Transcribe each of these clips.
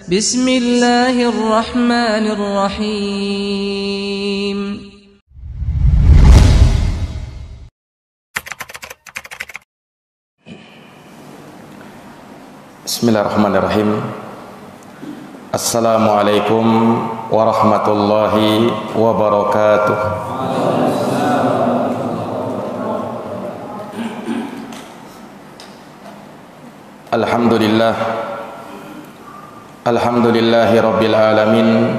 بسم الله الرحمن الرحيم Bismillahirrahmanirrahim. Assalamualaikum warahmatullahi wabarakatuh. Alhamdulillah, alhamdulillahi rabbil alamin,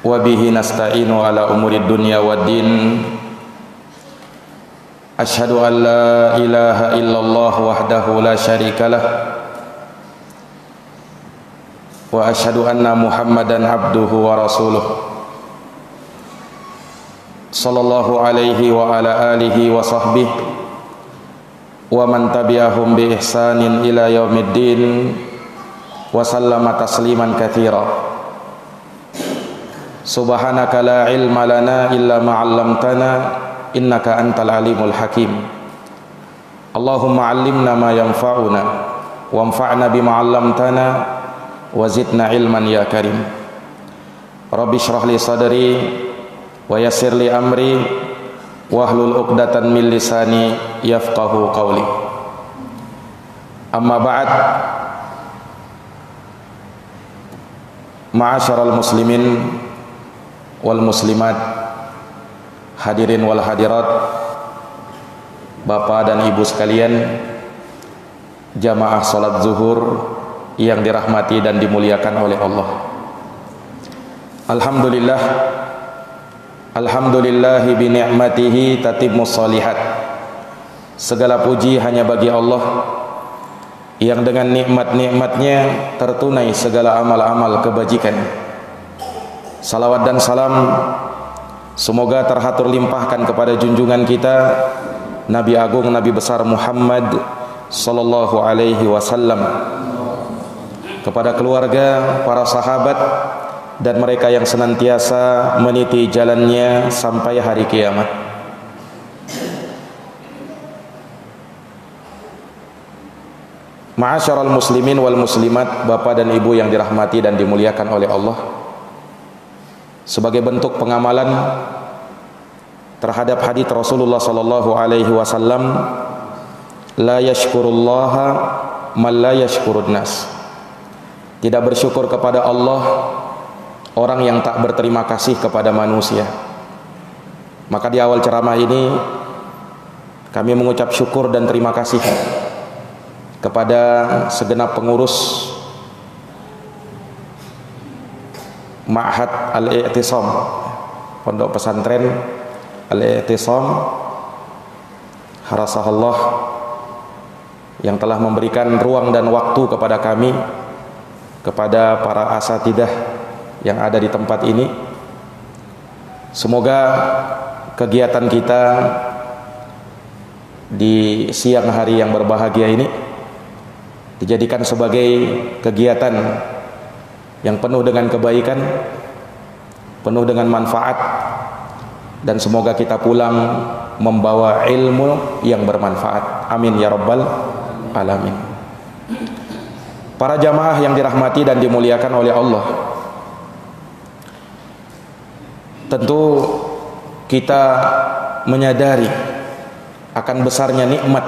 wa bihi nasta'inu ala umurid dunya waddin. Asyhadu an la ilaha illallah wahdahu la syarikalah, wa asyhadu anna Muhammadan abduhu wa rasuluh, sallallahu alaihi wa ala alihi wa sahbihi wa man tabi'ahum bi ihsanin ila yaumiddin wa sallama tasliman katsira. Subhanaka la ilma lana illa ma 'allamtana innaka antal alimul hakim. Allahumma 'allimna ma yanfa'una wanfa'na bima 'allamtana wa zidna ilman ya karim. Rabbi shrah li sadri wa yassir li amri wahlul 'uqdatan min lisani yafqahu qawli. Amma ba'd. Ma'asyaral muslimin wal muslimat, hadirin wal hadirat, Bapak dan Ibu sekalian, jamaah salat zuhur yang dirahmati dan dimuliakan oleh Allah. Alhamdulillah, alhamdulillahi bi ni'matihi tatimmus shalihat. Segala puji hanya bagi Allah yang dengan nikmat-nikmatnya tertunai segala amal-amal kebajikan. Salawat dan salam semoga terhatur limpahkan kepada junjungan kita Nabi Agung, Nabi besar Muhammad sallallahu alaihi wasallam, kepada keluarga, para sahabat, dan mereka yang senantiasa meniti jalannya sampai hari kiamat. Ma'asyaral muslimin wal muslimat, Bapak dan Ibu yang dirahmati dan dimuliakan oleh Allah, sebagai bentuk pengamalan terhadap hadits Rasulullah sallallahu alaihi wasallam, la yashkurullaha man la yashkurun nas. Tidak bersyukur kepada Allah orang yang tak berterima kasih kepada manusia. Maka di awal ceramah ini kami mengucap syukur dan terima kasih kepada segenap pengurus Ma'had Al-I'tisam, Pondok Pesantren Al-I'tisam, harasahallah, yang telah memberikan ruang dan waktu kepada kami, kepada para asatidah yang ada di tempat ini. Semoga kegiatan kita di siang hari yang berbahagia ini dijadikan sebagai kegiatan yang penuh dengan kebaikan, penuh dengan manfaat, dan semoga kita pulang membawa ilmu yang bermanfaat. Amin ya rabbal alamin. Para jamaah yang dirahmati dan dimuliakan oleh Allah, tentu kita menyadari akan besarnya nikmat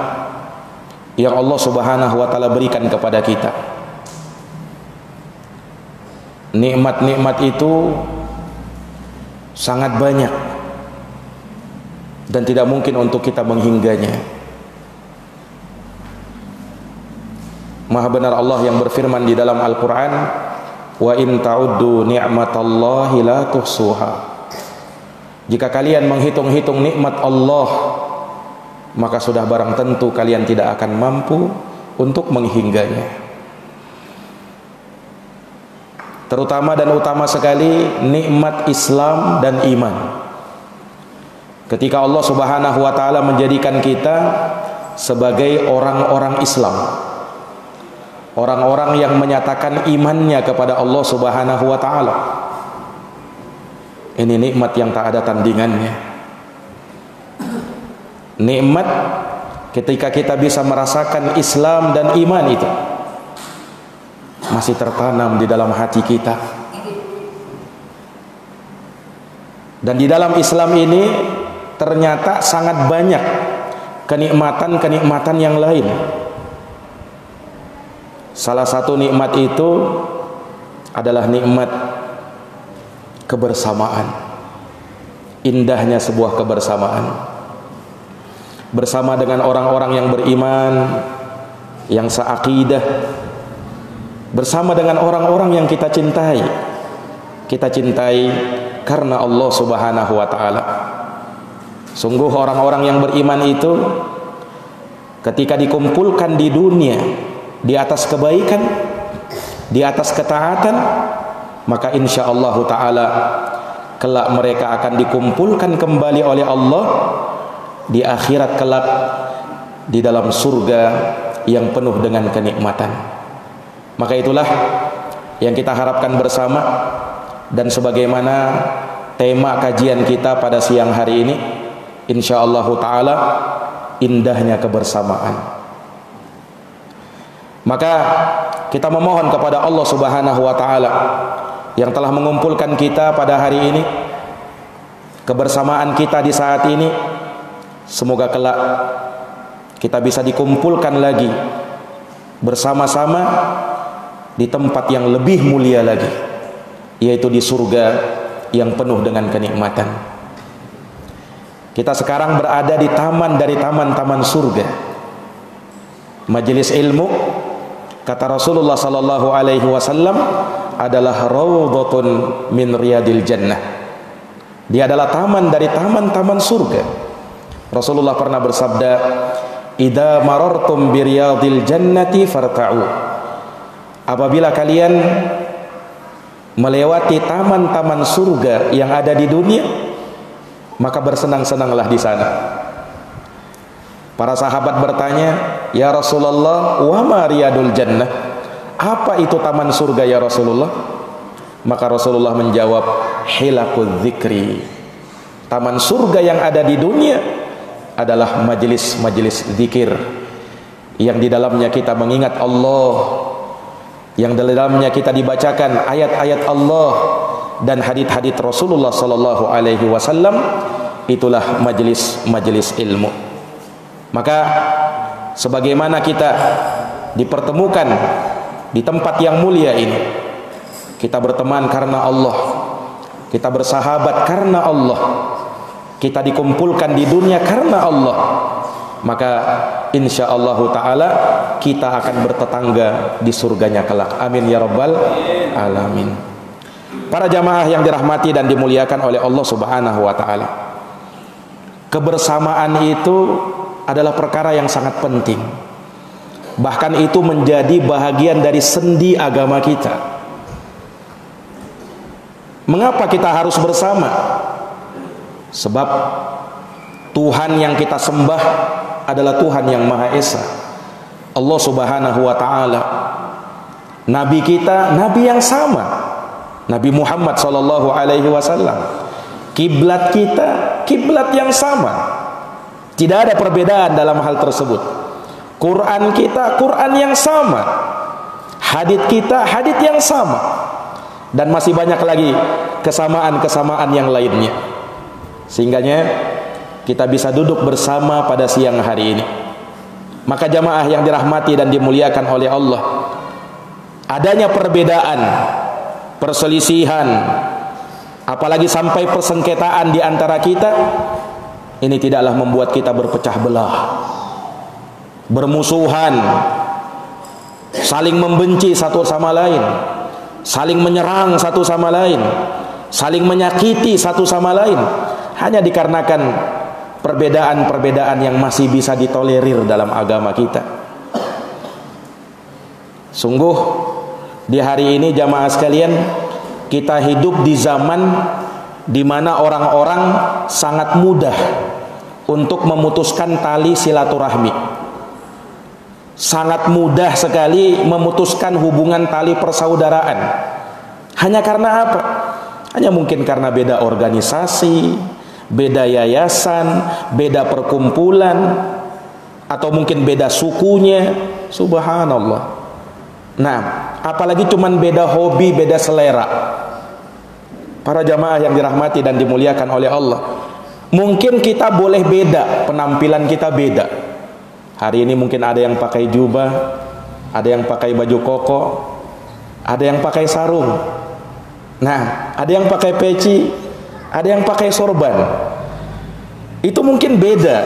yang Allah Subhanahu wa taala berikan kepada kita. Nikmat-nikmat itu sangat banyak dan tidak mungkin untuk kita menghingganya. Maha benar Allah yang berfirman di dalam Al-Quran, wa in ta'uddu ni'matallahi la tuhsuha. Jika kalian menghitung-hitung nikmat Allah, maka sudah barang tentu kalian tidak akan mampu untuk menghingganya. Terutama dan utama sekali nikmat Islam dan iman. Ketika Allah Subhanahu wa taala menjadikan kita sebagai orang-orang Islam, orang-orang yang menyatakan imannya kepada Allah Subhanahu wa taala, ini nikmat yang tak ada tandingannya. Nikmat ketika kita bisa merasakan Islam dan iman itu. masih tertanam di dalam hati kita. Dan di dalam Islam ini ternyata sangat banyak kenikmatan-kenikmatan yang lain. Salah satu nikmat itu adalah nikmat kebersamaan. Indahnya sebuah kebersamaan bersama dengan orang-orang yang beriman, yang seakidah, bersama dengan orang-orang yang kita cintai. Kita cintai karena Allah Subhanahu wa taala. Sungguh orang-orang yang beriman itu ketika dikumpulkan di dunia di atas kebaikan, di atas ketaatan, maka insyaallah taala kelak mereka akan dikumpulkan kembali oleh Allah di akhirat kelak di dalam surga yang penuh dengan kenikmatan. Maka itulah yang kita harapkan bersama, dan sebagaimana tema kajian kita pada siang hari ini, insyaallah taala indahnya kebersamaan. Maka kita memohon kepada Allah Subhanahu wa taala yang telah mengumpulkan kita pada hari ini, kebersamaan kita di saat ini, semoga kelak kita bisa dikumpulkan lagi bersama-sama di tempat yang lebih mulia lagi, yaitu di surga yang penuh dengan kenikmatan. Kita sekarang berada di taman dari taman-taman surga, majelis ilmu. Kata Rasulullah sallallahu alaihi wasallam adalah raudhatun min riyadil jannah. Dia adalah taman dari taman-taman surga. Rasulullah pernah bersabda, "Idza marartum bi riyadil jannati farta'u." Apabila kalian melewati taman-taman surga yang ada di dunia, maka bersenang-senanglah di sana. Para sahabat bertanya, "Ya Rasulullah, wa ma riyadul jannah?" Apa itu taman surga ya Rasulullah? Maka Rasulullah menjawab, "Hilaqudz dzikri." Taman surga yang ada di dunia adalah majelis-majelis zikir yang di dalamnya kita mengingat Allah, yang di dalamnya kita dibacakan ayat-ayat Allah dan hadits-hadits Rasulullah sallallahu alaihi wasallam. Itulah majelis-majelis ilmu. Maka sebagaimana kita dipertemukan di tempat yang mulia ini, kita berteman karena Allah, kita bersahabat karena Allah, kita dikumpulkan di dunia karena Allah, maka insyaallah taala kita akan bertetangga di surganya kelak. Amin ya rabbal alamin. Para jamaah yang dirahmati dan dimuliakan oleh Allah Subhanahu wa taala, kebersamaan itu adalah perkara yang sangat penting. Bahkan itu menjadi bahagian dari sendi agama kita. Mengapa kita harus bersama? Sebab Tuhan yang kita sembah adalah Tuhan yang Maha Esa, Allah Subhanahu wa taala. Nabi kita nabi yang sama, Nabi Muhammad sallallahu alaihi wasallam. Kiblat kita kiblat yang sama. Tidak ada perbedaan dalam hal tersebut. Quran kita Quran yang sama, hadits kita hadits yang sama, dan masih banyak lagi kesamaan-kesamaan yang lainnya. Sehingganya kita bisa duduk bersama pada siang hari ini. Maka jamaah yang dirahmati dan dimuliakan oleh Allah, adanya perbedaan, perselisihan, apalagi sampai persengketaan di antara kita, ini tidaklah membuat kita berpecah belah, bermusuhan, saling membenci satu sama lain, saling menyerang satu sama lain, saling menyakiti satu sama lain, hanya dikarenakan perbedaan-perbedaan yang masih bisa ditolerir dalam agama kita. Sungguh di hari ini jamaah sekalian, kita hidup di zaman di mana orang-orang sangat mudah untuk memutuskan tali silaturahmi, sangat mudah sekali memutuskan hubungan tali persaudaraan. Hanya karena apa? Hanya mungkin karena beda organisasi, beda yayasan, beda perkumpulan, atau mungkin beda sukunya. Subhanallah. Nah, apalagi cuman beda hobi, beda selera. Para jamaah yang dirahmati dan dimuliakan oleh Allah, mungkin kita boleh beda, penampilan kita beda. Hari ini mungkin ada yang pakai jubah, ada yang pakai baju koko, ada yang pakai sarung. Nah, ada yang pakai peci, ada yang pakai sorban. Itu mungkin beda.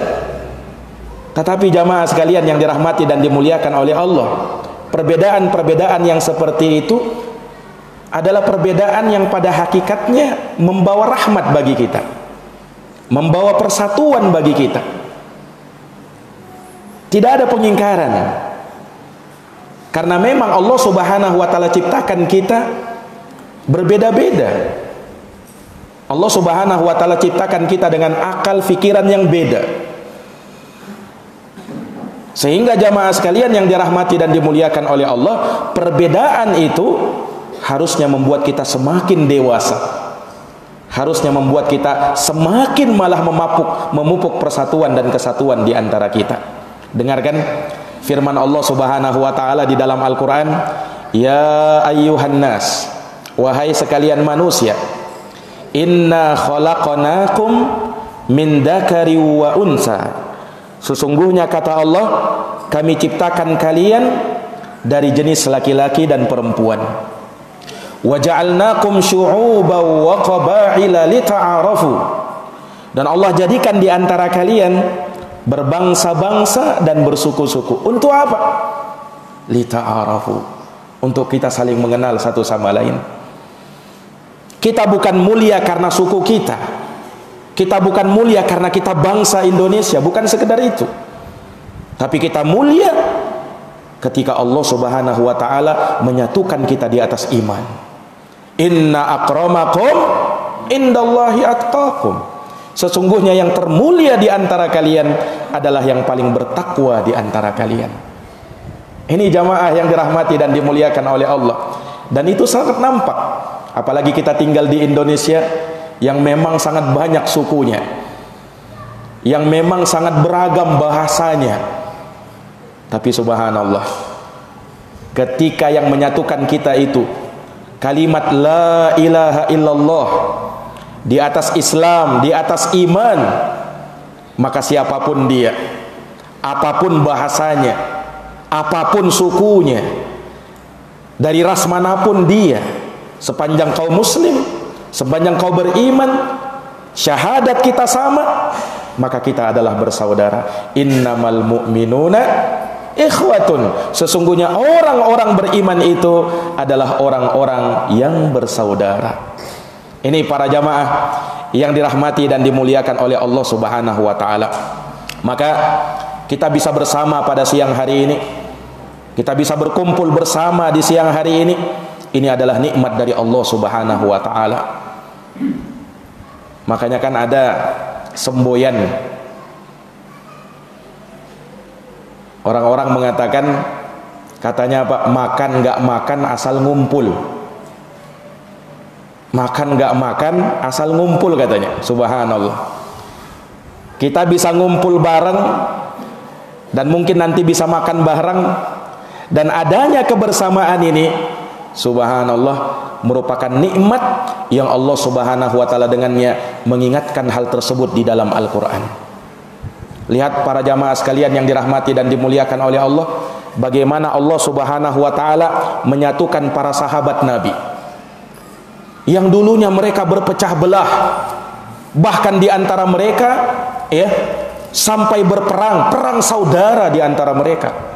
Tetapi jamaah sekalian yang dirahmati dan dimuliakan oleh Allah, perbedaan-perbedaan yang seperti itu adalah perbedaan yang pada hakikatnya membawa rahmat bagi kita, membawa persatuan bagi kita. Tidak ada pengingkaran, karena memang Allah Subhanahu wa ta'ala ciptakan kita berbeda-beda. Allah Subhanahu wa ta'ala ciptakan kita dengan akal fikiran yang beda, sehingga jamaah sekalian yang dirahmati dan dimuliakan oleh Allah, perbedaan itu harusnya membuat kita semakin dewasa, harusnya membuat kita semakin malah memupuk persatuan dan kesatuan di antara kita. Dengarkan firman Allah Subhanahu wa ta'ala di dalam Al-Quran, ya ayyuhan nas, wahai sekalian manusia, inna khalaqnakum min dzakari wa unsa, sesungguhnya kata Allah, kami ciptakan kalian dari jenis laki-laki dan perempuan. Wa ja'alnakum syu'uban wa qabaila lita'arafu, dan Allah jadikan di antara kalian berbangsa-bangsa dan bersuku-suku. Untuk apa? Lita'arafu, untuk kita saling mengenal satu sama lain. Kita bukan mulia karena suku kita, kita bukan mulia karena kita bangsa Indonesia, bukan sekedar itu. Tapi kita mulia ketika Allah Subhanahu wa ta'ala menyatukan kita di atas iman. Inna akramakum indallahi atqakum, sesungguhnya yang termulia di antara kalian adalah yang paling bertakwa di antara kalian. Ini jamaah yang dirahmati dan dimuliakan oleh Allah, dan itu sangat nampak. Apalagi kita tinggal di Indonesia yang memang sangat banyak sukunya, yang memang sangat beragam bahasanya. Tapi subhanallah, ketika yang menyatukan kita itu kalimat la ilaha illallah, di atas Islam, di atas iman, maka siapapun dia, apapun bahasanya, apapun sukunya, dari ras manapun dia, sepanjang kau muslim, sepanjang kau beriman, syahadat kita sama, maka kita adalah bersaudara. Innamal mu'minuna ikhwatun, sesungguhnya orang-orang beriman itu adalah orang-orang yang bersaudara. Ini para jamaah yang dirahmati dan dimuliakan oleh Allah Subhanahu wa ta'ala. Maka kita bisa bersama pada siang hari ini, kita bisa berkumpul bersama di siang hari ini. Ini adalah nikmat dari Allah Subhanahu wa ta'ala. Makanya kan ada semboyan, orang-orang mengatakan, katanya apa, makan nggak makan asal ngumpul, makan nggak makan asal ngumpul katanya. Subhanallah, kita bisa ngumpul bareng dan mungkin nanti bisa makan bareng, dan adanya kebersamaan ini subhanallah merupakan nikmat yang Allah Subhanahu wa ta'ala dengannya mengingatkan hal tersebut di dalam Al-Quran. Lihat para jamaah sekalian yang dirahmati dan dimuliakan oleh Allah, bagaimana Allah Subhanahu wa ta'ala menyatukan para sahabat Nabi yang dulunya mereka berpecah belah, bahkan di antara mereka ya sampai berperang, perang saudara di antara mereka.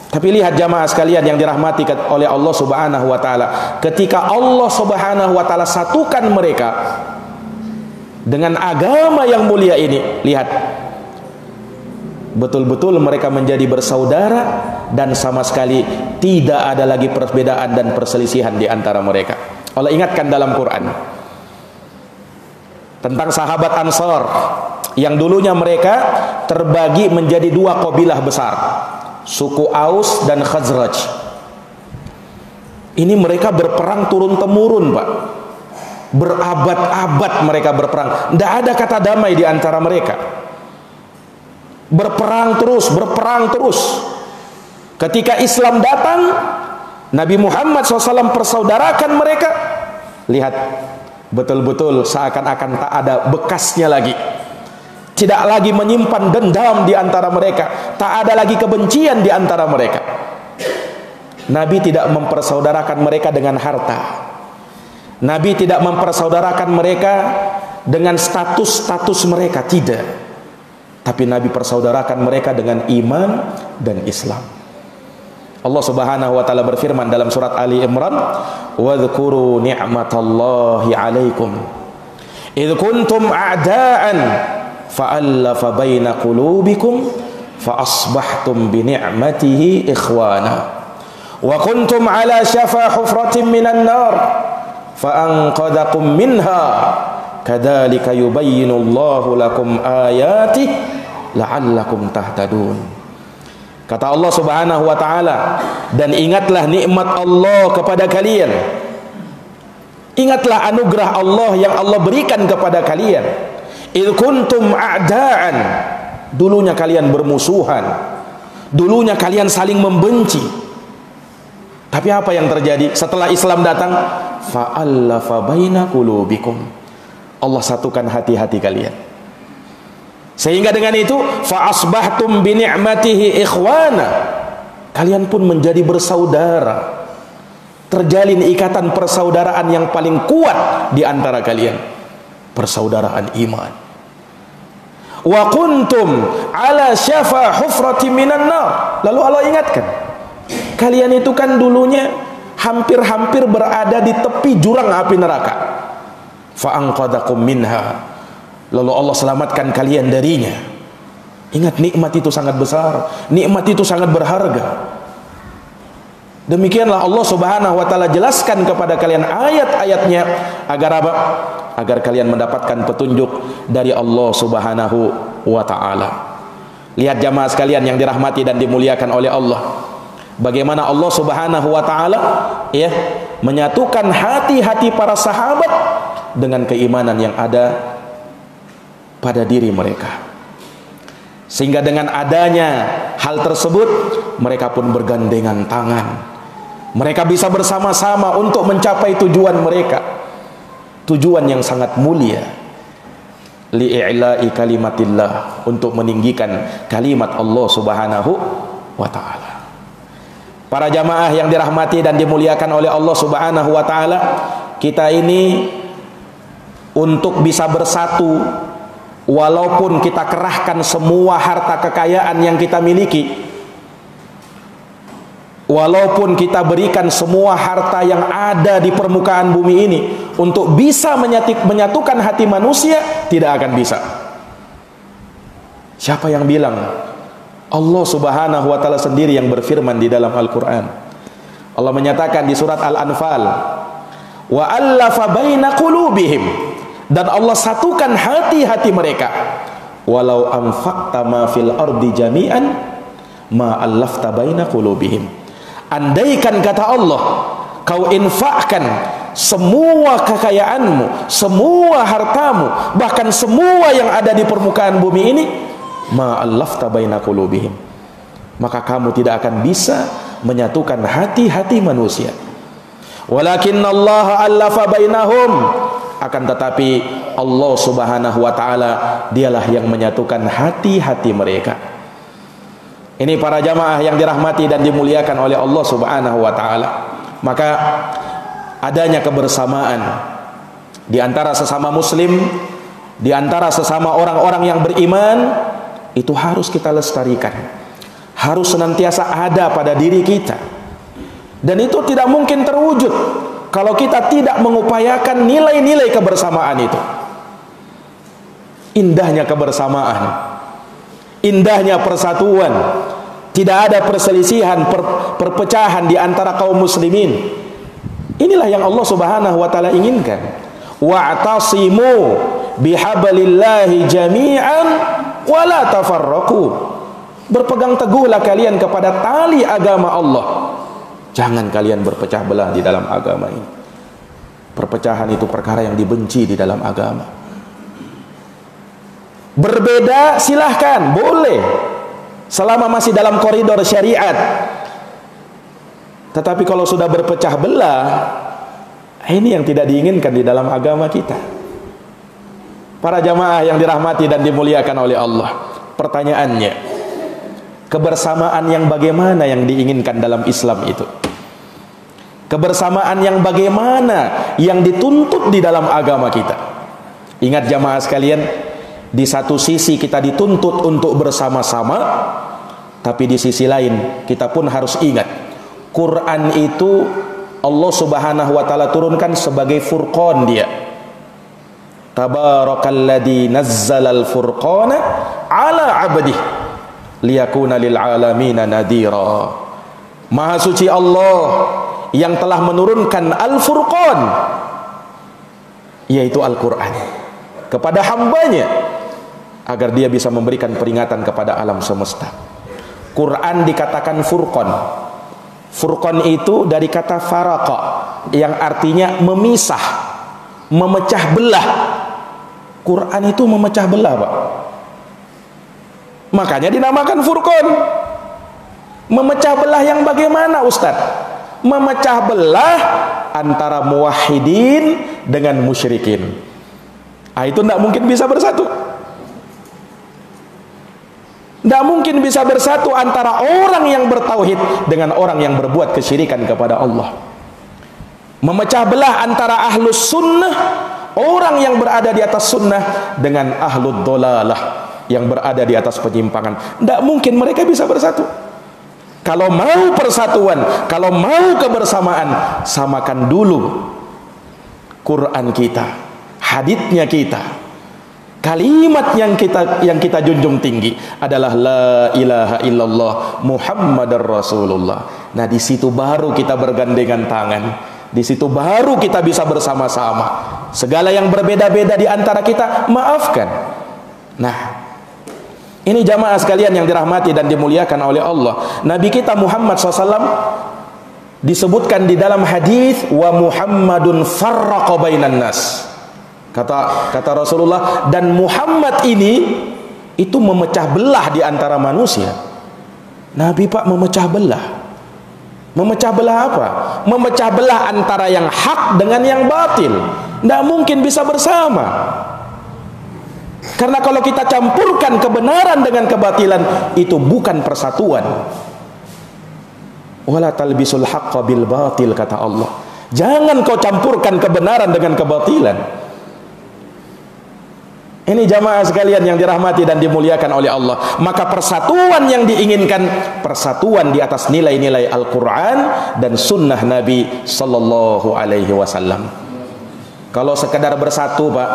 Tapi lihat jamaah sekalian yang dirahmati oleh Allah Subhanahu wa ta'ala, ketika Allah Subhanahu wa ta'ala satukan mereka dengan agama yang mulia ini, lihat, betul-betul mereka menjadi bersaudara dan sama sekali tidak ada lagi perbedaan dan perselisihan di antara mereka. Allah ingatkan dalam Quran tentang sahabat Ansar yang dulunya mereka terbagi menjadi dua kabilah besar, suku Aus dan Khazraj. Ini mereka berperang turun-temurun, Pak. Berabad-abad mereka berperang, tidak ada kata damai di antara mereka. Berperang terus, Ketika Islam datang, Nabi Muhammad SAW persaudarakan mereka. Lihat, betul-betul seakan-akan tak ada bekasnya lagi. Tidak lagi menyimpan dendam di antara mereka, tak ada lagi kebencian di antara mereka. Nabi tidak mempersaudarakan mereka dengan harta. Nabi tidak mempersaudarakan mereka dengan status-status mereka, tidak. Tapi Nabi persaudarakan mereka dengan iman dan Islam. Allah Subhanahu wa taala berfirman dalam surat Ali Imran, "Wadhkuru ni'matallahi 'alaikum idh kuntum a'da'an fa'allafa baina qulubikum fa asbahtum bi ni'matihi ikhwana wa kuntum 'ala syafa hufratin minan nar fa anqadhakum minha kadzalika yubayyinullahu lakum ayatihi la'allakum tahtadun." Kata Allah Subhanahu wa taala, dan ingatlah nikmat Allah kepada kalian. Ingatlah anugerah Allah yang Allah berikan kepada kalian. Il kuntum a'da'an. Dulunya kalian bermusuhan. Dulunya kalian saling membenci. Tapi apa yang terjadi setelah Islam datang? Fa'allafa baina qulubikum. Allah satukan hati-hati kalian. Sehingga dengan itu fa asbahtum bi ni'matihi ikhwana. Kalian pun menjadi bersaudara. Terjalin ikatan persaudaraan yang paling kuat di antara kalian. Persaudaraan iman. Wa kuntum ala syafa hufratin minan nar. Lalu Allah ingatkan, kalian itu kan dulunya hampir-hampir berada di tepi jurang api neraka. Fa anqadhakum minha. Lalu Allah selamatkan kalian darinya. Ingat, nikmat itu sangat besar, nikmat itu sangat berharga. Demikianlah Allah Subhanahu wa taala jelaskan kepada kalian ayat-ayatnya agar apa? Agar kalian mendapatkan petunjuk dari Allah Subhanahu wa taala. Lihat jamaah sekalian yang dirahmati dan dimuliakan oleh Allah. Bagaimana Allah Subhanahu wa taala ya menyatukan hati-hati para sahabat dengan keimanan yang ada pada diri mereka. Sehingga dengan adanya hal tersebut, mereka pun bergandengan tangan. Mereka bisa bersama-sama untuk mencapai tujuan mereka. Tujuan yang sangat mulia. Li'i'la'i kalimatillah, untuk meninggikan kalimat Allah Subhanahu wa taala. Para jamaah yang dirahmati dan dimuliakan oleh Allah Subhanahu wa taala, kita ini untuk bisa bersatu, walaupun kita kerahkan semua harta kekayaan yang kita miliki, walaupun kita berikan semua harta yang ada di permukaan bumi ini untuk bisa menyatukan hati manusia, tidak akan bisa. Siapa yang bilang? Allah Subhanahu wa taala sendiri yang berfirman di dalam Al-Qur'an. Allah menyatakan di surat Al-Anfal, "Wa allafa baina qulubihim." Dan Allah satukan hati-hati mereka. Walau anfaqta ma fil ardi jami'an ma allafta baina qulubihim. Andaikan, kata Allah, kau infakkan semua kekayaanmu, semua hartamu, bahkan semua yang ada di permukaan bumi ini, ma allafta baina qulubihim, maka kamu tidak akan bisa menyatukan hati-hati manusia. Walakinna Allah allafa bainahum, akan tetapi Allah Subhanahu wa taala dialah yang menyatukan hati-hati mereka. Ini para jamaah yang dirahmati dan dimuliakan oleh Allah Subhanahu wa taala. Maka adanya kebersamaan di antara sesama muslim, di antara sesama orang-orang yang beriman, itu harus kita lestarikan. Harus senantiasa ada pada diri kita. Dan itu tidak mungkin terwujud kalau kita tidak mengupayakan nilai-nilai kebersamaan itu. Indahnya kebersamaan, indahnya persatuan, tidak ada perselisihan, perpecahan di antara kaum muslimin. Inilah yang Allah Subhanahu wa taala inginkan. Wa'tasimu bihablillahi jami'an wa la tafarraqu. Berpegang teguhlah kalian kepada tali agama Allah. Jangan kalian berpecah belah di dalam agama ini. Perpecahan itu perkara yang dibenci di dalam agama. Berbeda silahkan, boleh, selama masih dalam koridor syariat. Tetapi kalau sudah berpecah belah, ini yang tidak diinginkan di dalam agama kita. Para jamaah yang dirahmati dan dimuliakan oleh Allah, pertanyaannya, kebersamaan yang bagaimana yang diinginkan dalam Islam itu? Kebersamaan yang bagaimana yang dituntut di dalam agama kita? Ingat jamaah sekalian, di satu sisi kita dituntut untuk bersama-sama, tapi di sisi lain kita pun harus ingat, Quran itu Allah Subhanahu wa taala turunkan sebagai furqan dia. Tabarakalladzi nazzalal furqana ala 'abdihi liyakuna lil 'alamin nadhira. Maha suci Allah yang telah menurunkan Al-Furqan, yaitu Al-Quran, kepada hambanya agar dia bisa memberikan peringatan kepada alam semesta. Quran dikatakan furqan. Furqan itu dari kata faraqa, yang artinya memisah, memecah belah. Quran itu memecah belah, Pak. Makanya dinamakan furqan. Memecah belah yang bagaimana, Ustaz? Memecah belah antara muwahhidin dengan musyrikin. Itu tidak mungkin bisa bersatu. Tidak mungkin bisa bersatu antara orang yang bertauhid dengan orang yang berbuat kesyirikan kepada Allah. Memecah belah antara ahlus sunnah, orang yang berada di atas sunnah, dengan ahlud dolalah, yang berada di atas penyimpangan. Tidak mungkin mereka bisa bersatu. Kalau mau persatuan, kalau mau kebersamaan, samakan dulu Quran kita, haditsnya kita, kalimat yang kita junjung tinggi adalah la ilaha illallah Muhammadar Rasulullah. Nah, di situ baru kita bergandengan tangan, di situ baru kita bisa bersama-sama. Segala yang berbeda-beda di antara kita maafkan. Nah, ini jamaah sekalian yang dirahmati dan dimuliakan oleh Allah. Nabi kita Muhammad SAW disebutkan di dalam hadis, wa Muhammadun farraqa bainan nas. Kata Rasulullah, dan Muhammad ini itu memecah belah di antara manusia. Nabi Pak memecah belah. Memecah belah apa? Memecah belah antara yang hak dengan yang batil. Tidak mungkin bisa bersama. Karena kalau kita campurkan kebenaran dengan kebatilan, itu bukan persatuan. Wala talbisul haqqa bil batil, kata Allah. Jangan kau campurkan kebenaran dengan kebatilan. Ini jamaah sekalian yang dirahmati dan dimuliakan oleh Allah. Maka persatuan yang diinginkan, persatuan di atas nilai-nilai Al-Quran dan sunnah Nabi Sallallahu Alaihi Wasallam. Kalau sekedar bersatu, Pak,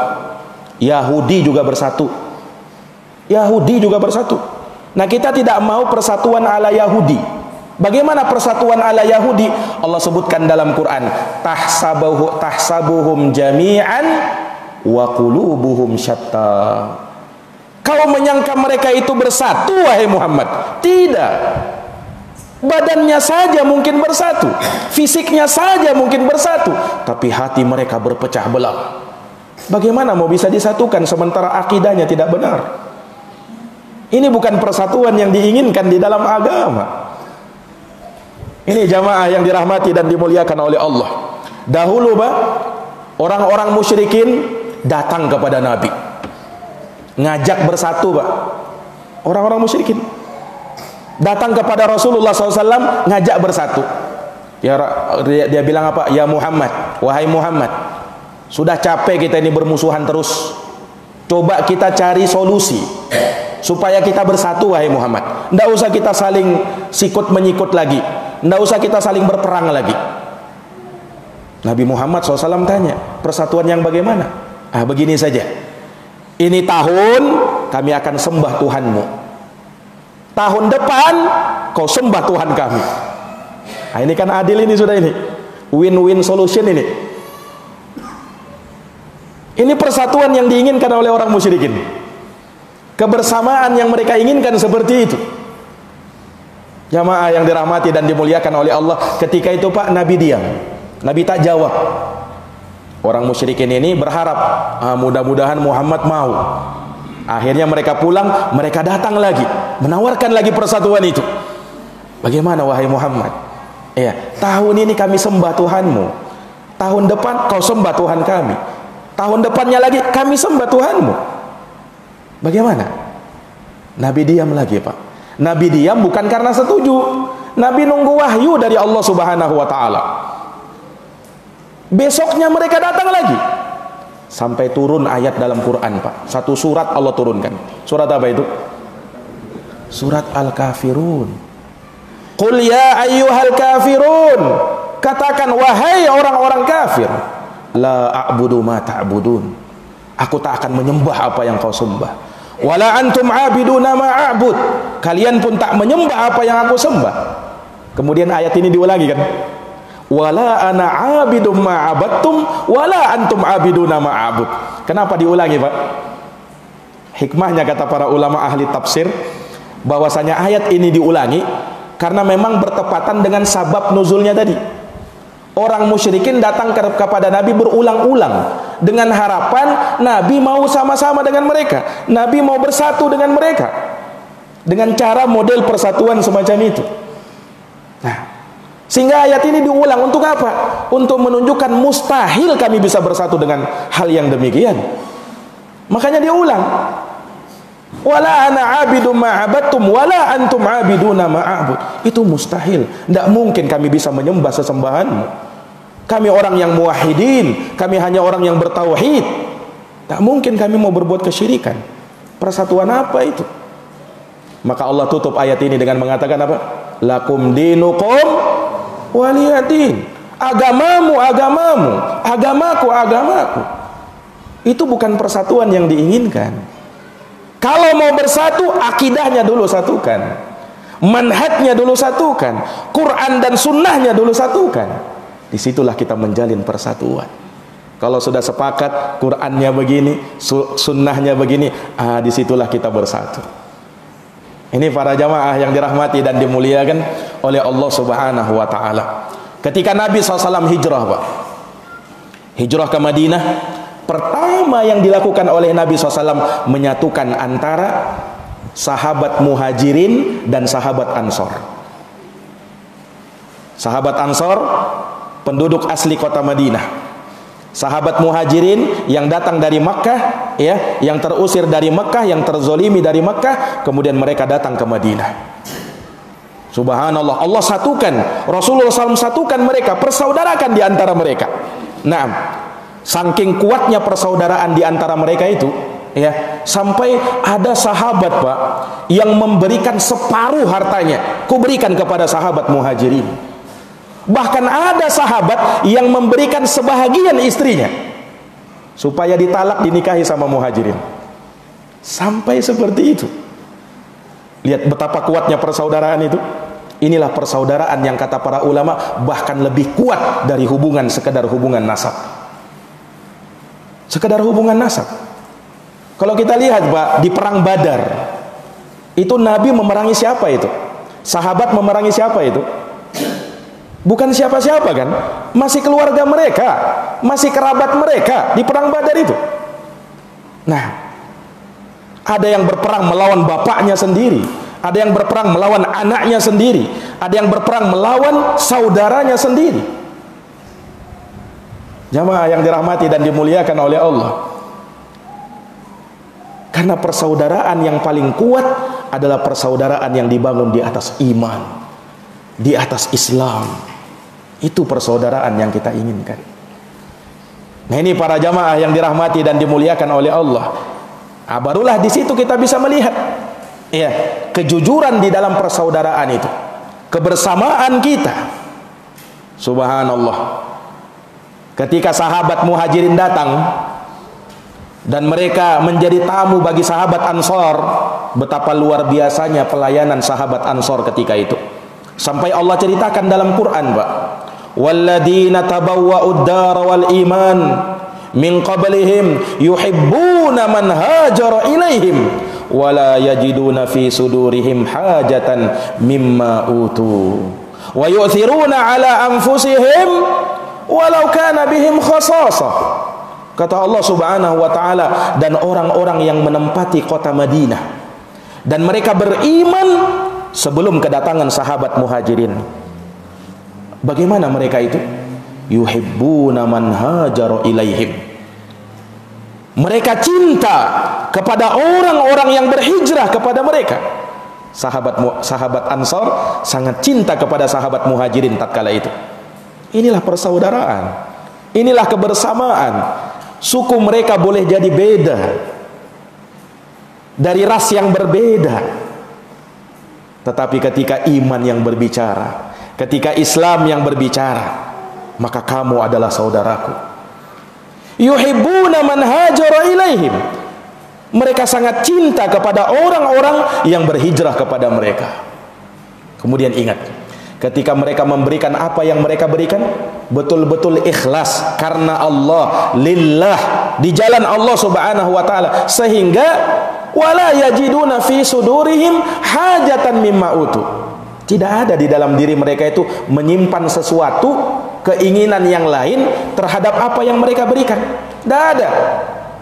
Yahudi juga bersatu. Yahudi juga bersatu. Nah, kita tidak mau persatuan ala Yahudi. Bagaimana persatuan ala Yahudi? Allah sebutkan dalam Quran, tahsabuhum jami'an wa qulubuhum syatta. Kau menyangka mereka itu bersatu, wahai Muhammad? Tidak. Badannya saja mungkin bersatu, fisiknya saja mungkin bersatu, tapi hati mereka berpecah belah. Bagaimana mau bisa disatukan sementara akidahnya tidak benar? Ini bukan persatuan yang diinginkan di dalam agama. Ini jamaah yang dirahmati dan dimuliakan oleh Allah. Dahulu, Pak, orang-orang musyrikin datang kepada Nabi, ngajak bersatu, Pak. Orang-orang musyrikin datang kepada Rasulullah SAW, ngajak bersatu. Dia bilang apa? Ya Muhammad, wahai Muhammad, sudah capek kita ini bermusuhan terus. Coba kita cari solusi supaya kita bersatu, wahai Muhammad. Tidak usah kita saling sikut menyikut lagi. Tidak usah kita saling berperang lagi. Nabi Muhammad SAW tanya, persatuan yang bagaimana? Begini saja. Ini tahun kami akan sembah Tuhanmu. Tahun depan kau sembah Tuhan kami. Ini kan adil, ini sudah ini. Win-win solution ini. Ini persatuan yang diinginkan oleh orang musyrikin. Kebersamaan yang mereka inginkan seperti itu. Jamaah yang dirahmati dan dimuliakan oleh Allah, ketika itu, Pak, Nabi diam. Nabi tak jawab. Orang musyrikin ini berharap, mudah-mudahan Muhammad mau. Akhirnya mereka pulang, mereka datang lagi, menawarkan lagi persatuan itu. Bagaimana, wahai Muhammad? Ya, tahun ini kami sembah Tuhanmu. Tahun depan kau sembah Tuhan kami. Tahun depannya lagi kami sembah Tuhanmu. Bagaimana? Nabi diam lagi, Pak. Nabi diam bukan karena setuju. Nabi nunggu wahyu dari Allah Subhanahu wa taala. Besoknya mereka datang lagi. Sampai turun ayat dalam Quran, Pak. Satu surat Allah turunkan. Surat apa itu? Surat Al-Kafirun. Qul ya ayyuhal kafirun. Katakan wahai orang-orang kafir, la a'budu ma ta'budun. Aku tak akan menyembah apa yang kau sembah. Wala antum abiduna ma a'bud. Kalian pun tak menyembah apa yang aku sembah. Kemudian ayat ini diulangi kan? Wala ana abidum ma abattum wala antum abiduna ma a'bud. Kenapa diulangi, Pak? Hikmahnya kata para ulama ahli tafsir, bahwasanya ayat ini diulangi karena memang bertepatan dengan sabab nuzulnya tadi. Orang musyrikin datang kepada Nabi berulang-ulang dengan harapan Nabi mau sama-sama dengan mereka, Nabi mau bersatu dengan mereka dengan cara model persatuan semacam itu. Nah, sehingga ayat ini diulang untuk apa? Untuk menunjukkan mustahil kami bisa bersatu dengan hal yang demikian. Makanya diulang. Wala ana abidum ma abattum wala antum abiduna ma a'bud. Itu mustahil. Tidak mungkin kami bisa menyembah sesembahanmu. Kami orang yang muwahhidin, kami hanya orang yang bertauhid. Tak mungkin kami mau berbuat kesyirikan. Persatuan apa itu? Maka Allah tutup ayat ini dengan mengatakan apa? Lakum dinukum waliyadin. Agamamu agamamu, agamaku agamaku. Itu bukan persatuan yang diinginkan. Kalau mau bersatu, akidahnya dulu satukan, manhajnya dulu satukan, Quran dan sunnahnya dulu satukan. Disitulah kita menjalin persatuan. Kalau sudah sepakat, Qurannya begini, sunnahnya begini, disitulah kita bersatu. Ini para jamaah yang dirahmati dan dimuliakan oleh Allah Subhanahu wa ta'ala. Ketika Nabi SAW hijrah, Pak, hijrah ke Madinah, pertama yang dilakukan oleh Nabi SAW menyatukan antara sahabat muhajirin dan sahabat ansor. Sahabat ansor, penduduk asli kota Madinah. Sahabat muhajirin yang datang dari Makkah, ya, yang terusir dari Makkah, yang terzolimi dari Makkah, kemudian mereka datang ke Madinah. Subhanallah, Allah satukan, Rasulullah SAW satukan mereka, persaudarakan di antara mereka. Nah, saking kuatnya persaudaraan di antara mereka itu, ya, sampai ada sahabat, Pak, yang memberikan separuh hartanya, kuberikan kepada sahabat muhajirin. Bahkan ada sahabat yang memberikan sebahagian istrinya supaya ditalak, dinikahi sama muhajirin. Sampai seperti itu. Lihat betapa kuatnya persaudaraan itu. Inilah persaudaraan yang kata para ulama bahkan lebih kuat dari hubungan sekedar hubungan nasab. Sekedar hubungan nasab. Kalau kita lihat, Pak, di perang Badar itu Nabi memerangi siapa itu? Sahabat memerangi siapa itu? Bukan siapa-siapa kan? Masih keluarga mereka, masih kerabat mereka di perang Badar itu. Nah, ada yang berperang melawan bapaknya sendiri, ada yang berperang melawan anaknya sendiri, ada yang berperang melawan saudaranya sendiri. Jamaah yang dirahmati dan dimuliakan oleh Allah. Karena persaudaraan yang paling kuat adalah persaudaraan yang dibangun di atas iman, di atas Islam. Itu persaudaraan yang kita inginkan. Nah, ini para jamaah yang dirahmati dan dimuliakan oleh Allah. Barulah di situ kita bisa melihat, ya, kejujuran di dalam persaudaraan itu, kebersamaan kita. Subhanallah. Ketika sahabat muhajirin datang dan mereka menjadi tamu bagi sahabat ansor, betapa luar biasanya pelayanan sahabat ansor ketika itu. Sampai Allah ceritakan dalam Quran, Pak, walladzina tabawwa'ud dar wal iman min qablihim yuhibbuna man hajara ilaihim wala yajiduna fi sudurihim hajatan mimma utu wa yu'thiruna ala anfusihim walau kana bihim khasasah. Kata Allah Subhanahu wa ta'ala, dan orang-orang yang menempati kota Madinah dan mereka beriman sebelum kedatangan sahabat muhajirin. Bagaimana mereka itu? Yuhibbuna man hajara ilaihim. Mereka cinta kepada orang-orang yang berhijrah kepada mereka. Sahabat Ansar sangat cinta kepada sahabat Muhajirin tatkala itu. Inilah persaudaraan, inilah kebersamaan. Suku mereka boleh jadi beda, dari ras yang berbeda, tetapi ketika iman yang berbicara, ketika Islam yang berbicara, maka kamu adalah saudaraku. Yuhibbuna man hajara ilaihim. Mereka sangat cinta kepada orang-orang yang berhijrah kepada mereka. Kemudian ingat, ketika mereka memberikan apa yang mereka berikan, betul-betul ikhlas karena Allah, lillah, di jalan Allah Subhanahu wa taala, sehingga wala yajiduna fi sudurihim hajatan mimma utu. Tidak ada di dalam diri mereka itu menyimpan sesuatu, keinginan yang lain terhadap apa yang mereka berikan. Tidak ada.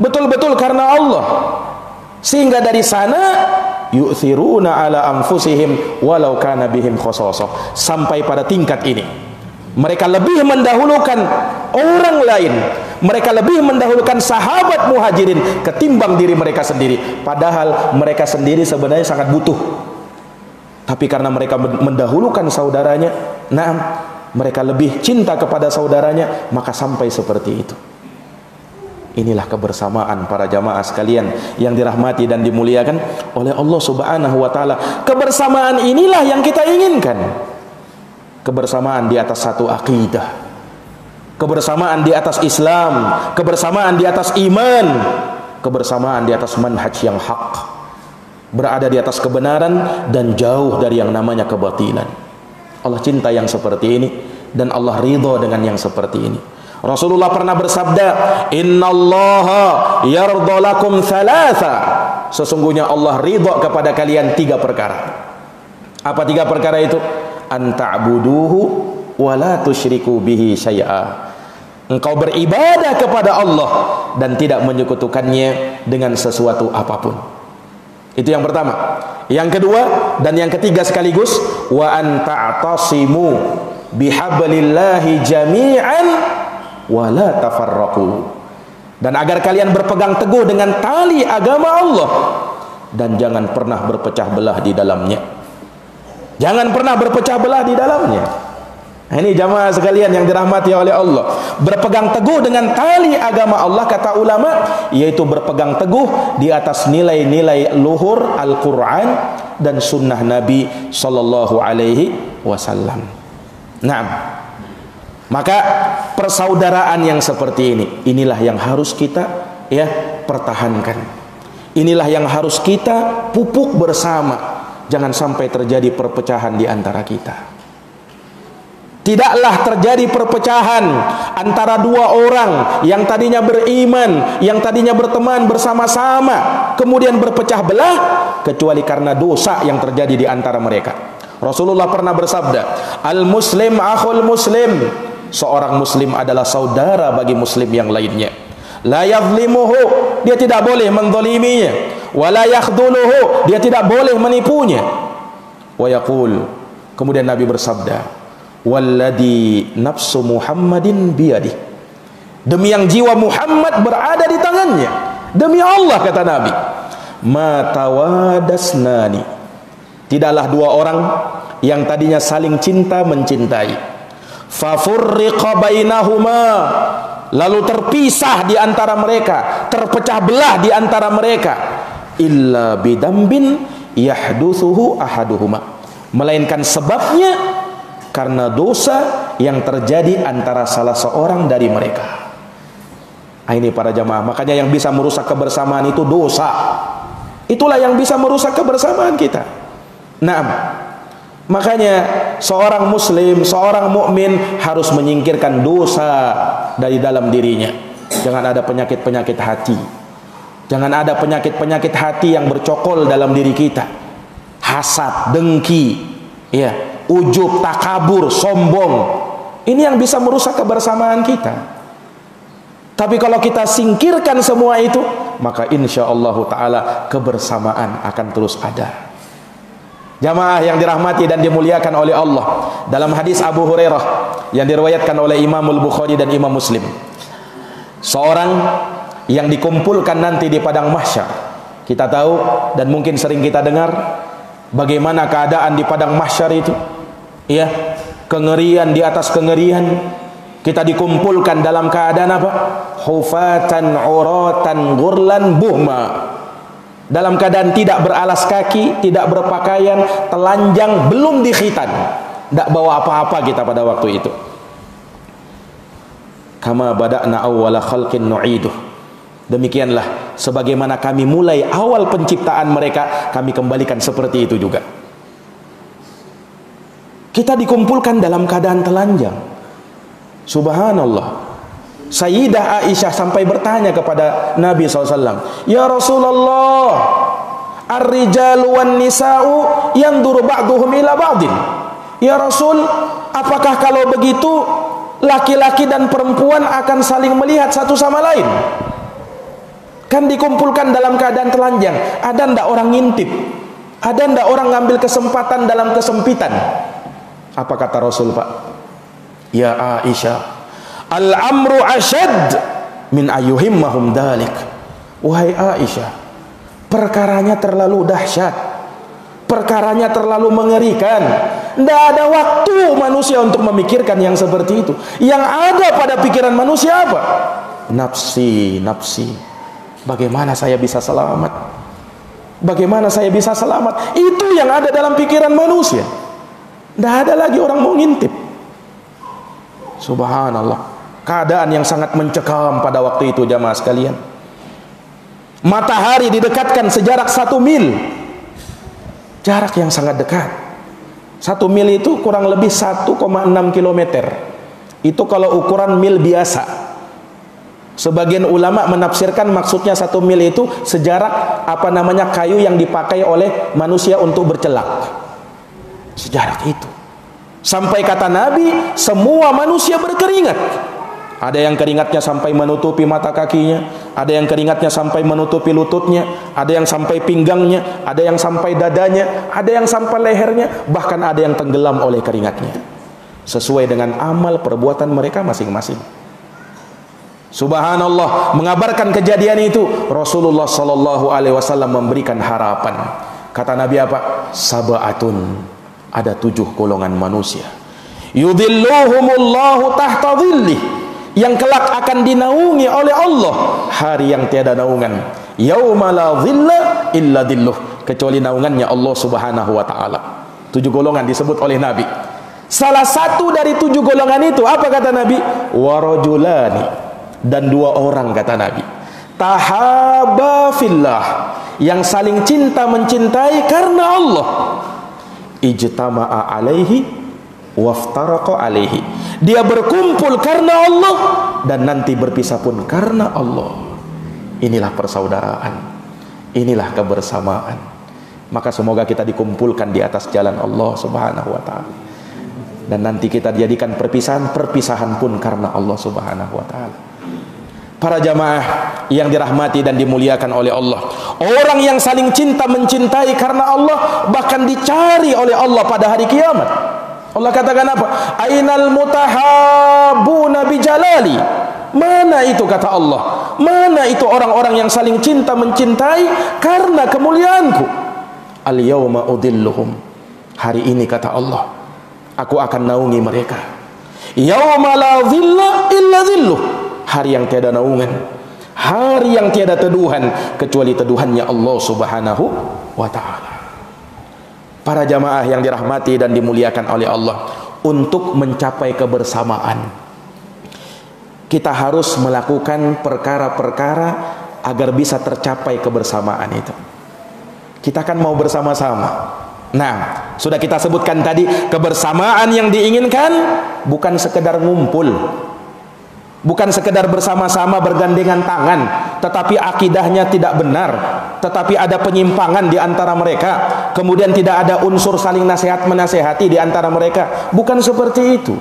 Betul-betul karena Allah. Sehingga dari sana yu'thiruna ala anfusihim walau kana bihim khasasah. Sampai pada tingkat ini, mereka lebih mendahulukan orang lain, mereka lebih mendahulukan sahabat Muhajirin ketimbang diri mereka sendiri, padahal mereka sendiri sebenarnya sangat butuh. Tapi karena mereka mendahulukan saudaranya, nah, mereka lebih cinta kepada saudaranya, maka sampai seperti itu. Inilah kebersamaan para jamaah sekalian yang dirahmati dan dimuliakan oleh Allah Subhanahu wa taala. Kebersamaan inilah yang kita inginkan. Kebersamaan di atas satu akidah, kebersamaan di atas Islam, kebersamaan di atas iman, kebersamaan di atas manhaj yang hak, berada di atas kebenaran dan jauh dari yang namanya kebatilan. Allah cinta yang seperti ini dan Allah ridha dengan yang seperti ini. Rasulullah pernah bersabda, innallaha yardha lakum thalatha. Sesungguhnya Allah ridha kepada kalian 3 perkara. Apa 3 perkara itu? An ta'buduhu wa la tusyriku bihi syai'a. Engkau beribadah kepada Allah dan tidak menyekutukannya dengan sesuatu apapun. Itu yang pertama. Yang kedua dan yang ketiga sekaligus, wa an ta'tasimu bihablillahi jami'an wala tafarraqu. Dan agar kalian berpegang teguh dengan tali agama Allah dan jangan pernah berpecah belah di dalamnya. Jangan pernah berpecah belah di dalamnya. Nah, ini jamaah sekalian yang dirahmati oleh Allah. Berpegang teguh dengan tali agama Allah, kata ulama, yaitu berpegang teguh di atas nilai-nilai luhur Al-Quran dan sunnah Nabi Sallallahu Alaihi Wasallam. Nah, maka persaudaraan yang seperti ini, inilah yang harus kita pertahankan. Inilah yang harus kita pupuk bersama. Jangan sampai terjadi perpecahan di antara kita. Tidaklah terjadi perpecahan antara 2 orang yang tadinya beriman, yang tadinya berteman bersama-sama, kemudian berpecah belah, kecuali karena dosa yang terjadi di antara mereka. Rasulullah pernah bersabda, al-muslim akhul muslim. Seorang muslim adalah saudara bagi muslim yang lainnya. La yadhlimuhu, dia tidak boleh menzaliminya. Wa la yakhdhuluhu, dia tidak boleh menipunya. Wa yaqul, kemudian Nabi bersabda, walladhi nafsu Muhammadin biyadih, demi yang jiwa Muhammad berada di tangannya, demi Allah, kata Nabi, ma tawadasnani, tidaklah 2 orang yang tadinya saling cinta mencintai, fafurriqa bainahuma, lalu terpisah di antara mereka, terpecah belah di antara mereka, illa bidambin yahduthuhu ahaduhuma, melainkan sebabnya karena dosa yang terjadi antara salah seorang dari mereka. Nah, ini para jamaah, makanya yang bisa merusak kebersamaan itu dosa. Itulah yang bisa merusak kebersamaan kita. Nah, makanya seorang muslim, seorang mukmin harus menyingkirkan dosa dari dalam dirinya. Jangan ada penyakit-penyakit hati. Jangan ada penyakit-penyakit hati yang bercokol dalam diri kita. Hasad, dengki, ujub, takabur, sombong. Ini yang bisa merusak kebersamaan kita. Tapi kalau kita singkirkan semua itu, maka insya Allah ta'ala kebersamaan akan terus ada. Jamaah yang dirahmati dan dimuliakan oleh Allah, dalam hadis Abu Hurairah yang diriwayatkan oleh Imam Al-Bukhari dan Imam Muslim, seorang yang dikumpulkan nanti di padang mahsyar. Kita tahu dan mungkin sering kita dengar bagaimana keadaan di padang mahsyar itu, ya, kengerian di atas kengerian. Kita dikumpulkan dalam keadaan apa? Hufatan uratan ghurlan buhma, dalam keadaan tidak beralas kaki, tidak berpakaian, telanjang, belum dikhitan, tidak bawa apa-apa kita pada waktu itu. Kama bada'na awwala khalqin nu'iduh, demikianlah sebagaimana kami mulai awal penciptaan mereka, kami kembalikan seperti itu juga. Kita dikumpulkan dalam keadaan telanjang. Subhanallah. Sayyidah Aisyah sampai bertanya kepada Nabi SAW, "Ya Rasulullah, ar-rijalu wan nisa'u yanzuru ba'duhum ila ba'din." Ya Rasul, apakah kalau begitu laki-laki dan perempuan akan saling melihat satu sama lain? Kan dikumpulkan dalam keadaan telanjang. Ada ndak orang ngintip? Ada ndak orang ngambil kesempatan dalam kesempitan? Apa kata Rasul, Pak? Ya Aisyah, al-amru asyad min ayyuhimmahum dalik. Wahai Aisyah, perkaranya terlalu dahsyat, perkaranya terlalu mengerikan. Tidak ada waktu manusia untuk memikirkan yang seperti itu. Yang ada pada pikiran manusia apa? Nafsi, nafsi. Bagaimana saya bisa selamat? Bagaimana saya bisa selamat? Itu yang ada dalam pikiran manusia. Tidak ada lagi orang mau ngintip. Subhanallah. Keadaan yang sangat mencekam pada waktu itu, jamaah sekalian. Matahari didekatkan sejarak 1 mil. Jarak yang sangat dekat. 1 mil itu kurang lebih 1,6 kilometer. Itu kalau ukuran mil biasa. Sebagian ulama menafsirkan maksudnya 1 mil itu sejarak kayu yang dipakai oleh manusia untuk bercelak. Sejarak itu. Sampai kata Nabi, semua manusia berkeringat. Ada yang keringatnya sampai menutupi mata kakinya, ada yang keringatnya sampai menutupi lututnya, ada yang sampai pinggangnya, ada yang sampai dadanya, ada yang sampai lehernya, bahkan ada yang tenggelam oleh keringatnya. Sesuai dengan amal perbuatan mereka masing-masing. Subhanallah, mengabarkan kejadian itu, Rasulullah sallallahu alaihi wasallam memberikan harapan. Kata Nabi apa? Sab'atun, ada 7 golongan manusia. Yudhilluhumullahu tahta dhillih, yang kelak akan dinaungi oleh Allah hari yang tiada naungan. Yauma la dhilla illa dhilluh, kecuali naungannya Allah Subhanahu wa taala. 7 golongan disebut oleh Nabi. Salah satu dari 7 golongan itu apa kata Nabi? Warajulani, dan 2 orang kata Nabi. Tahaba fillah, yang saling cinta mencintai karena Allah. Ijtama'a alaihi waftaraqa alaihi, dia berkumpul karena Allah dan nanti berpisah pun karena Allah. Inilah persaudaraan, inilah kebersamaan. Maka semoga kita dikumpulkan di atas jalan Allah Subhanahu wa taala, dan nanti kita dijadikan perpisahan pun karena Allah Subhanahu wa taala. Para jamaah yang dirahmati dan dimuliakan oleh Allah, orang yang saling cinta mencintai karena Allah bahkan dicari oleh Allah pada hari kiamat. Allah katakan apa? Ainal mutahabbuna bijalali. Mana itu kata Allah? Mana itu orang-orang yang saling cinta mencintai karena kemuliaanku? Al yauma udilluhum. Hari ini kata Allah, aku akan naungi mereka. Yauma la dhilla illa dhilluh. Hari yang tiada naungan, hari yang tiada teduhan kecuali teduhannya Allah Subhanahu wa taala. Para jamaah yang dirahmati dan dimuliakan oleh Allah, untuk mencapai kebersamaan kita harus melakukan perkara-perkara agar bisa tercapai kebersamaan itu. Kita kan mau bersama-sama. Nah, sudah kita sebutkan tadi, kebersamaan yang diinginkan bukan sekedar ngumpul, bukan sekedar bersama-sama bergandengan tangan, tetapi akidahnya tidak benar, tetapi ada penyimpangan di antara mereka, kemudian tidak ada unsur saling nasihat menasehati di antara mereka. Bukan seperti itu.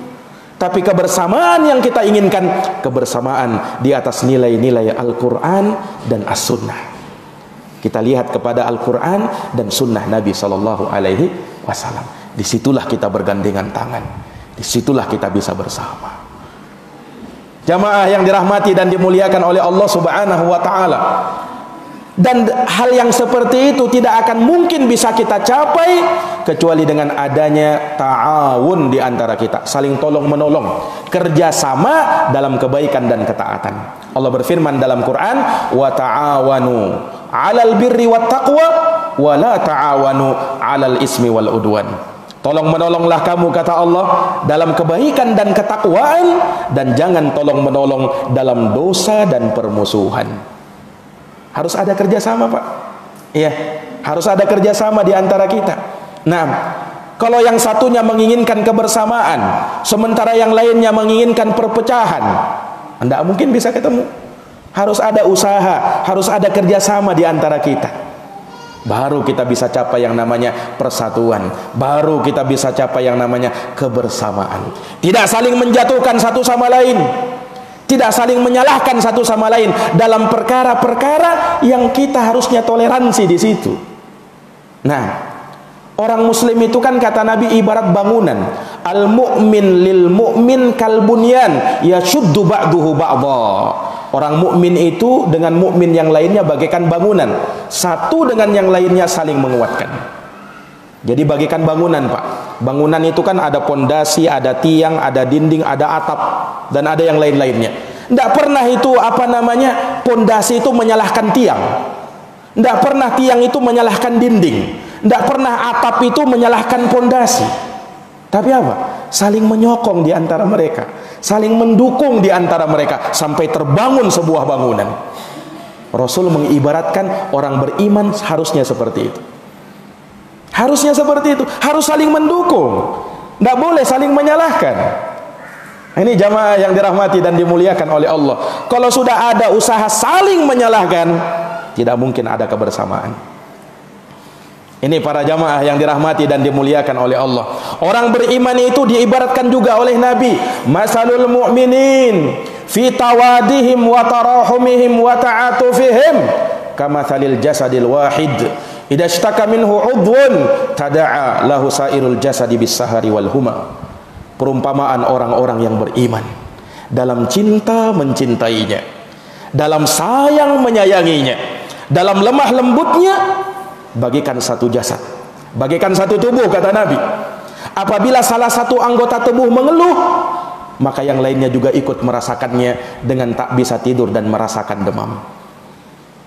Tapi kebersamaan yang kita inginkan, kebersamaan di atas nilai-nilai Al-Quran dan As-Sunnah. Kita lihat kepada Al-Quran dan Sunnah Nabi Sallallahu Alaihi Wasallam. Disitulah kita bergandengan tangan. Disitulah kita bisa bersama. Jamaah yang dirahmati dan dimuliakan oleh Allah Subhanahu Wa Taala. Dan hal yang seperti itu tidak akan mungkin bisa kita capai kecuali dengan adanya ta'awun di antara kita, saling tolong menolong, kerjasama dalam kebaikan dan ketaatan. Allah berfirman dalam Quran, wa ta'awanu 'alal birri wat taqwa wa la ta'awanu 'alal ismi wal udwan. Tolong menolonglah kamu, kata Allah, dalam kebaikan dan ketakwaan, dan jangan tolong menolong dalam dosa dan permusuhan. Harus ada kerjasama, Pak. Iya, harus ada kerjasama di antara kita. Nah, kalau yang satunya menginginkan kebersamaan, sementara yang lainnya menginginkan perpecahan, tidak mungkin bisa ketemu. Harus ada usaha, harus ada kerjasama di antara kita. Baru kita bisa capai yang namanya persatuan. Baru kita bisa capai yang namanya kebersamaan. Tidak saling menjatuhkan satu sama lain. Tidak saling menyalahkan satu sama lain dalam perkara-perkara yang kita harusnya toleransi di situ. Nah, orang muslim itu kan kata Nabi ibarat bangunan. Al-mu'min lil mu'min kal bunyan yashuddu ba'duhu ba'dha. Orang mukmin itu dengan mukmin yang lainnya bagaikan bangunan. Satu dengan yang lainnya saling menguatkan. Jadi bagaikan bangunan, Pak. Bangunan itu kan ada pondasi, ada tiang, ada dinding, ada atap, dan ada yang lain-lainnya. Tidak pernah itu pondasi itu menyalahkan tiang. Tidak pernah tiang itu menyalahkan dinding. Tidak pernah atap itu menyalahkan pondasi. Tapi apa? Saling menyokong di antara mereka, saling mendukung di antara mereka sampai terbangun sebuah bangunan. Rasul mengibaratkan orang beriman harusnya seperti itu. Harusnya seperti itu, harus saling mendukung, tidak boleh saling menyalahkan. Ini jamaah yang dirahmati dan dimuliakan oleh Allah. Kalau sudah ada usaha saling menyalahkan, tidak mungkin ada kebersamaan. Ini para jamaah yang dirahmati dan dimuliakan oleh Allah. Orang beriman itu diibaratkan juga oleh Nabi, masalul mu'minin fi tawadihim wa tarahumihim wa ta'atufihim kamathalil jasadil wahid idza ishtaka minhu udhun tada'a lahu sairul jasadi bis-sahari wal huma. Perumpamaan orang-orang yang beriman dalam cinta mencintainya, dalam sayang menyayanginya, dalam lemah lembutnya bagaikan satu jasad, bagaikan satu tubuh, kata Nabi. Apabila salah satu anggota tubuh mengeluh, maka yang lainnya juga ikut merasakannya dengan tak bisa tidur dan merasakan demam.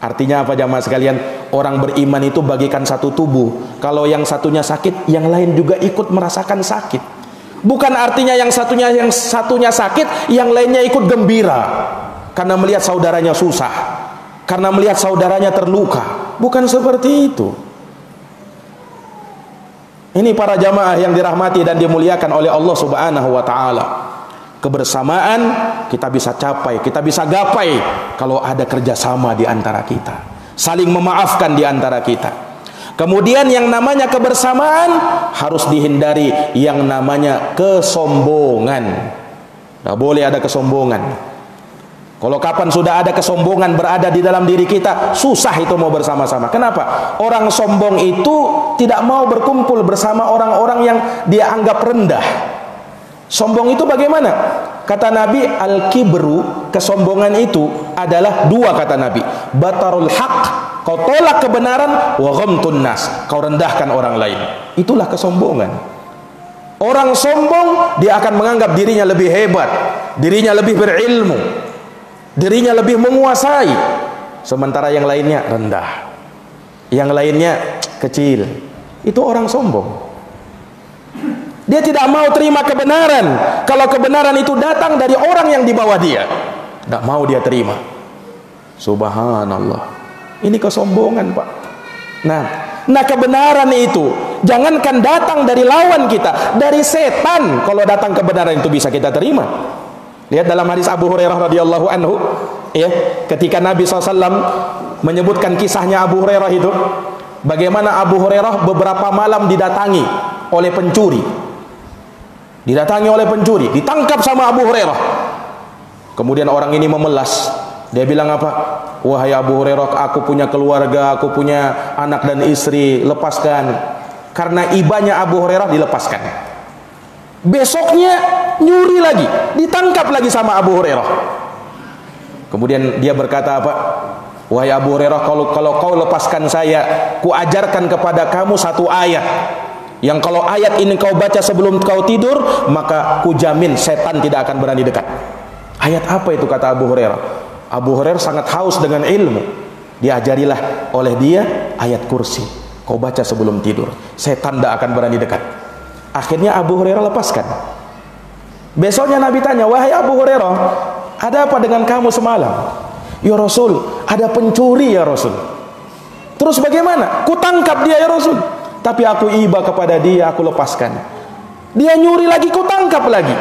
Artinya apa jamaah sekalian? Orang beriman itu bagaikan satu tubuh. Kalau yang satunya sakit, yang lain juga ikut merasakan sakit. Bukan artinya yang satunya sakit, yang lainnya ikut gembira karena melihat saudaranya susah, karena melihat saudaranya terluka. Bukan seperti itu. Ini para jamaah yang dirahmati dan dimuliakan oleh Allah Subhanahu wa taala. Kebersamaan kita bisa capai, kita bisa gapai kalau ada kerjasama di antara kita, saling memaafkan di antara kita. Kemudian yang namanya kebersamaan harus dihindari yang namanya kesombongan. Tidak boleh ada kesombongan. Kalau kapan sudah ada kesombongan berada di dalam diri kita, susah itu mau bersama-sama. Kenapa? Orang sombong itu tidak mau berkumpul bersama orang-orang yang dia anggap rendah. Sombong itu bagaimana? Kata Nabi, al-kibru, kesombongan itu adalah dua, kata Nabi. Batarul haq, kau tolak kebenaran, wa ghamtun nas, kau rendahkan orang lain. Itulah kesombongan. Orang sombong, dia akan menganggap dirinya lebih hebat, dirinya lebih berilmu, dirinya lebih menguasai, sementara yang lainnya rendah, yang lainnya kecil. Itu orang sombong. Dia tidak mau terima kebenaran kalau kebenaran itu datang dari orang yang di bawah dia. Tidak mau dia terima. Subhanallah. Ini kesombongan, Pak. Nah kebenaran itu jangankan datang dari lawan kita, dari setan, kalau datang kebenaran itu bisa kita terima. Lihat dalam hadis Abu Hurairah radhiyallahu anhu, ya, ketika Nabi SAW menyebutkan kisahnya Abu Hurairah itu, bagaimana Abu Hurairah beberapa malam didatangi oleh pencuri. Didatangi oleh pencuri, ditangkap sama Abu Hurairah. Kemudian orang ini memelas. Dia bilang apa? Wahai Abu Hurairah, aku punya keluarga, aku punya anak dan istri, lepaskan. Karena ibanya Abu Hurairah, dilepaskan. Besoknya nyuri lagi, ditangkap lagi sama Abu Hurairah. Kemudian dia berkata apa? Wahai Abu Hurairah, kalau kau lepaskan saya, ku ajarkan kepada kamu satu ayat, yang kalau ayat ini kau baca sebelum kau tidur, maka ku jamin setan tidak akan berani dekat. Ayat apa itu, kata Abu Hurairah? Abu Hurairah sangat haus dengan ilmu. Diajarilah oleh dia ayat kursi, kau baca sebelum tidur, setan tidak akan berani dekat. Akhirnya Abu Hurairah lepaskan. Besoknya Nabi tanya, wahai Abu Hurairah, ada apa dengan kamu semalam? Ya Rasul, ada pencuri ya Rasul. Terus bagaimana? Ku tangkap dia ya Rasul, tapi aku iba kepada dia, aku lepaskan. Dia nyuri lagi, ku tangkap lagi,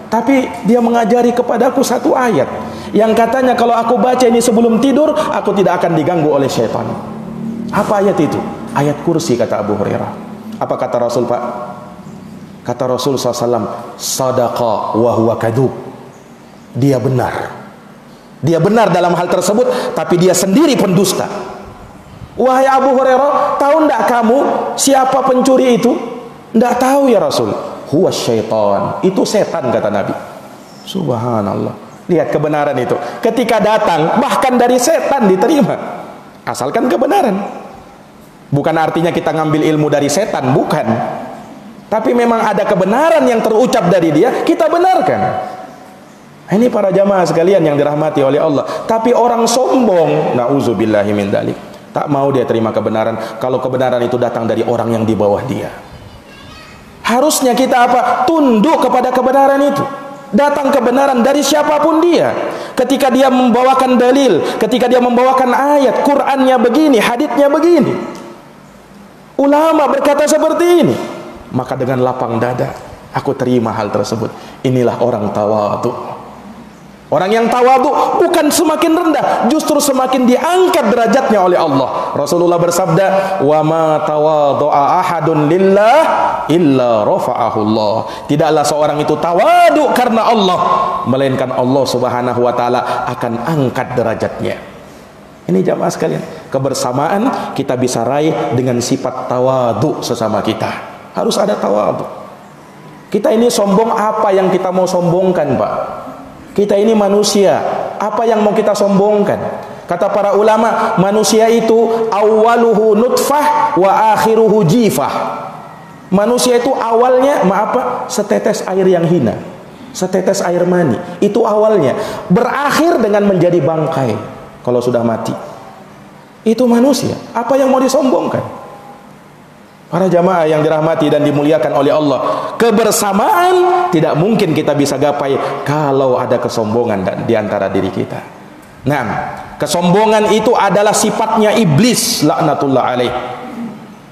tapi dia mengajari kepadaku satu ayat yang katanya kalau aku baca ini sebelum tidur, aku tidak akan diganggu oleh syaitan. Apa ayat itu? Ayat kursi, kata Abu Hurairah. Apa kata Rasul, Pak? Kata Rasul SAW, sadaqa wa huwa kadub. Dia benar. Dia benar dalam hal tersebut, tapi dia sendiri pendusta. Wahai Abu Hurairah, tahu enggak kamu siapa pencuri itu? Enggak tahu ya Rasul. Huwa syaitan. Itu setan, kata Nabi. Subhanallah. Lihat kebenaran itu. Ketika datang, bahkan dari setan diterima. Asalkan kebenaran. Bukan artinya kita ngambil ilmu dari setan, bukan. Tapi memang ada kebenaran yang terucap dari dia, kita benarkan. Ini para jamaah sekalian yang dirahmati oleh Allah. Tapi orang sombong, na'udzubillahi min dzalik, tak mau dia terima kebenaran kalau kebenaran itu datang dari orang yang di bawah dia. Harusnya kita apa? Tunduk kepada kebenaran itu. Datang kebenaran dari siapapun dia. Ketika dia membawakan dalil, ketika dia membawakan ayat, Qur'annya begini, haditsnya begini, ulama berkata seperti ini, maka dengan lapang dada aku terima hal tersebut. Inilah orang tawadhu. Orang yang tawadhu bukan semakin rendah, justru semakin diangkat derajatnya oleh Allah. Rasulullah bersabda, "Wa ma tawadhu'a ahadun lillah illa rafa'ahu Allah." Tidaklah seorang itu tawadhu karena Allah, melainkan Allah Subhanahu wa taala akan angkat derajatnya. Ini jamaah sekalian, kebersamaan kita bisa raih dengan sifat tawadhu sesama kita. Harus ada tawadhu. Kita ini sombong, apa yang kita mau sombongkan, Pak? Kita ini manusia, apa yang mau kita sombongkan? Kata para ulama, manusia itu awaluhu nutfah wa akhiruhu jifah. Manusia itu awalnya, setetes air yang hina, setetes air mani. Itu awalnya, berakhir dengan menjadi bangkai kalau sudah mati. Itu manusia, apa yang mau disombongkan? Para jamaah yang dirahmati dan dimuliakan oleh Allah, kebersamaan tidak mungkin kita bisa gapai kalau ada kesombongan di antara diri kita. Nah, kesombongan itu adalah sifatnya iblis, laknatullah alaih.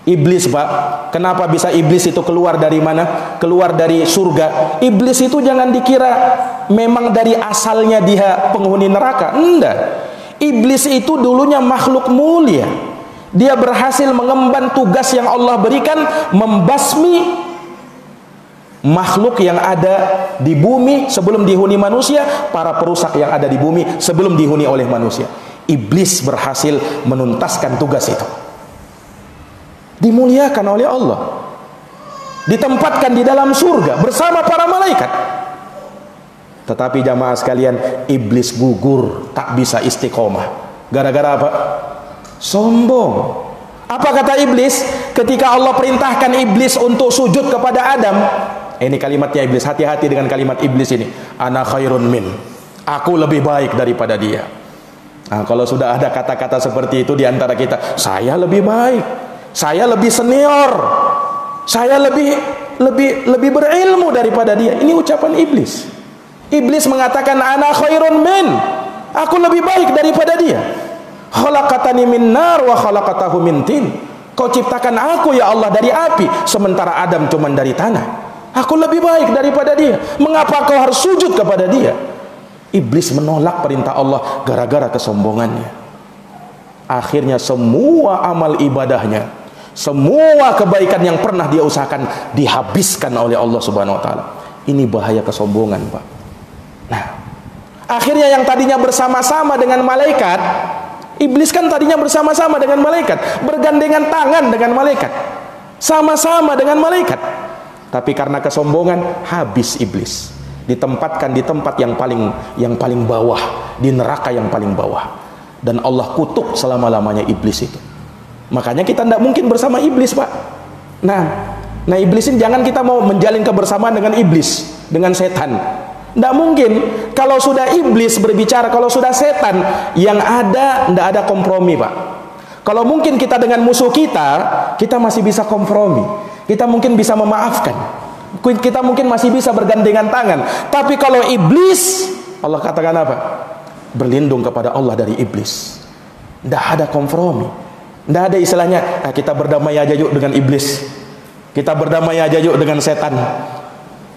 Iblis, Pak. Kenapa bisa iblis itu keluar dari mana? Keluar dari surga. Iblis itu jangan dikira memang dari asalnya dia penghuni neraka. Enggak. Iblis itu dulunya makhluk mulia. Dia berhasil mengemban tugas yang Allah berikan, membasmi makhluk yang ada di bumi sebelum dihuni manusia, para perusak yang ada di bumi sebelum dihuni oleh manusia. Iblis berhasil menuntaskan tugas itu. Dimuliakan oleh Allah, ditempatkan di dalam surga bersama para malaikat. Tetapi jamaah sekalian, iblis gugur, tak bisa istiqomah. Gara-gara apa? Sombong. Apa kata iblis ketika Allah perintahkan iblis untuk sujud kepada Adam? Ini kalimatnya iblis, hati-hati dengan kalimat iblis ini. Ana khairun min. Aku lebih baik daripada dia. Nah, kalau sudah ada kata-kata seperti itu di antara kita, saya lebih baik, saya lebih senior, saya lebih berilmu daripada dia. Ini ucapan iblis. Iblis mengatakan ana khairun min. Aku lebih baik daripada dia. Khalaqatani min nar wa khalaqatahu min tin. Kau ciptakan aku ya Allah dari api, sementara Adam cuma dari tanah. Aku lebih baik daripada dia. Mengapa kau harus sujud kepada dia? Iblis menolak perintah Allah gara-gara kesombongannya. Akhirnya semua amal ibadahnya, semua kebaikan yang pernah dia usahakan dihabiskan oleh Allah Subhanahu wa taala. Ini bahaya kesombongan, Pak. Nah, akhirnya yang tadinya bersama-sama dengan malaikat, Iblis kan tadinya bersama-sama dengan malaikat, bergandengan tangan dengan malaikat, sama-sama dengan malaikat. Tapi karena kesombongan, habis iblis. Ditempatkan di tempat yang paling bawah, di neraka yang paling bawah. Dan Allah kutuk selama-lamanya iblis itu. Makanya kita tidak mungkin bersama iblis, Pak. Nah iblis ini, jangan kita mau menjalin kebersamaan dengan iblis, dengan setan. Tidak mungkin. Kalau sudah iblis berbicara, kalau sudah setan, yang ada tidak ada kompromi, Pak. Kalau mungkin kita dengan musuh kita masih bisa kompromi, kita mungkin bisa memaafkan, kita mungkin masih bisa bergandengan tangan. Tapi kalau iblis, Allah katakan apa? Berlindung kepada Allah dari iblis. Tidak ada kompromi, tidak ada istilahnya kita berdamai aja yuk dengan iblis, kita berdamai aja yuk dengan setan.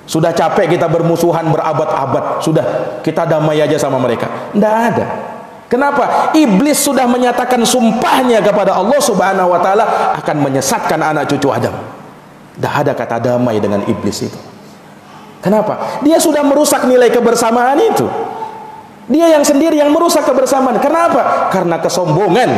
Sudah capek kita bermusuhan berabad-abad, sudah kita damai aja sama mereka. Tidak ada. Kenapa? Iblis sudah menyatakan sumpahnya kepada Allah Subhanahu wa taala akan menyesatkan anak cucu Adam. Tidak ada kata damai dengan iblis itu. Kenapa? Dia sudah merusak nilai kebersamaan itu. Dia yang sendiri yang merusak kebersamaan. Kenapa? Karena kesombongan.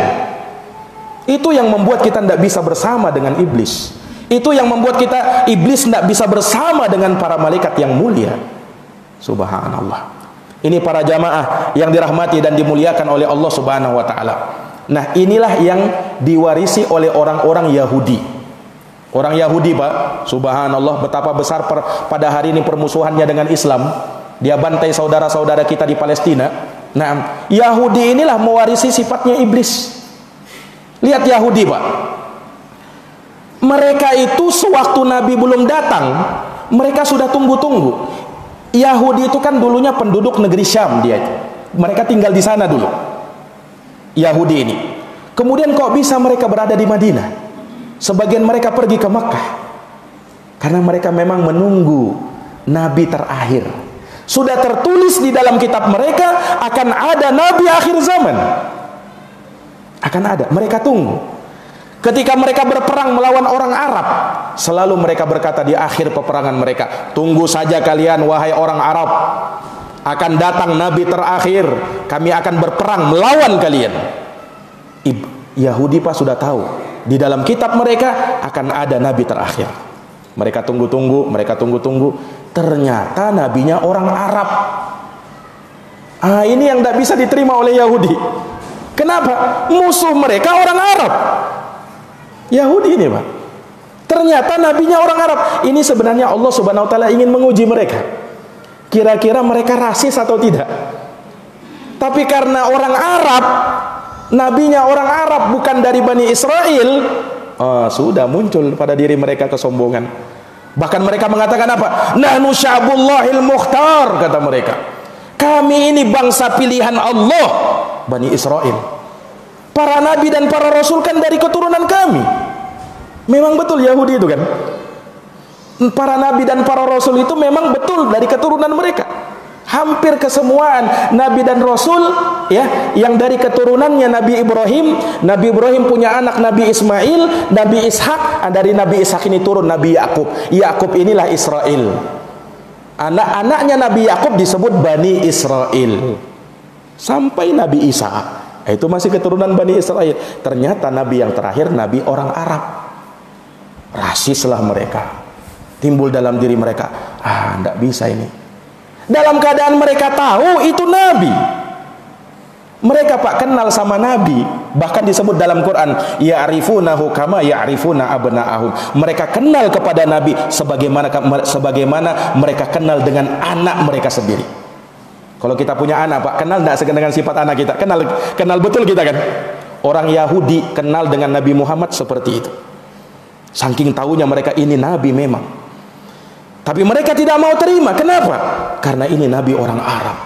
Itu yang membuat kita tidak bisa bersama dengan iblis. Itu yang membuat kita, iblis tidak bisa bersama dengan para malaikat yang mulia. Subhanallah. Ini para jamaah yang dirahmati dan dimuliakan oleh Allah Subhanahu wa taala. Nah, inilah yang diwarisi oleh orang-orang Yahudi. Orang Yahudi, Pak, subhanallah, betapa besar pada hari ini permusuhannya dengan Islam. Dia bantai saudara-saudara kita di Palestina. Nah, Yahudi inilah mewarisi sifatnya iblis. Lihat Yahudi, Pak. Mereka itu sewaktu Nabi belum datang, mereka sudah tunggu-tunggu. Yahudi itu kan dulunya penduduk negeri Syam, dia itu. Mereka tinggal di sana dulu. Yahudi ini. Kemudian kok bisa mereka berada di Madinah? Sebagian mereka pergi ke Makkah. Karena mereka memang menunggu Nabi terakhir. Sudah tertulis di dalam kitab mereka akan ada Nabi akhir zaman. Akan ada, mereka tunggu. Ketika mereka berperang melawan orang Arab, selalu mereka berkata di akhir peperangan mereka, tunggu saja kalian wahai orang Arab, akan datang Nabi terakhir, kami akan berperang melawan kalian. Yahudi Pak sudah tahu, di dalam kitab mereka akan ada Nabi terakhir. Mereka tunggu-tunggu, ternyata nabinya orang Arab. Ini yang tidak bisa diterima oleh Yahudi. Kenapa? Musuh mereka orang Arab. Yahudi ini, Pak. Ternyata nabinya orang Arab. Ini sebenarnya Allah Subhanahu wa taala ingin menguji mereka. Kira-kira mereka rasis atau tidak? Tapi karena orang Arab, nabinya orang Arab bukan dari Bani Israel, sudah muncul pada diri mereka kesombongan. Bahkan mereka mengatakan apa? Nahnu sya'bullahil mukhtar, kata mereka. Kami ini bangsa pilihan Allah, Bani Israel. Para nabi dan para rasul kan dari keturunan kami. Memang betul Yahudi itu kan. Para nabi dan para rasul itu memang betul dari keturunan mereka. Hampir kesemuaan nabi dan rasul ya, yang dari keturunannya Nabi Ibrahim. Nabi Ibrahim punya anak Nabi Ismail, Nabi Ishak, dari Nabi Ishak ini turun Nabi Yakub. Yakub inilah Israel. Anak-anaknya Nabi Yakub disebut Bani Israel. Sampai Nabi Isa, itu masih keturunan Bani Israel. Ternyata Nabi yang terakhir Nabi orang Arab. Rasislah mereka. Timbul dalam diri mereka, tidak bisa ini. Dalam keadaan mereka tahu itu Nabi. Mereka Pak kenal sama Nabi. Bahkan disebut dalam Quran, ya'rifunahu kama ya'rifuna abna'ahum. Mereka kenal kepada Nabi sebagaimana mereka kenal dengan anak mereka sendiri. Kalau kita punya anak, Pak, kenal tidak dengan sifat anak kita? Kenal betul kita kan? Orang Yahudi kenal dengan Nabi Muhammad seperti itu. Saking tahunya mereka ini Nabi memang. Tapi mereka tidak mau terima. Kenapa? Karena ini Nabi orang Arab.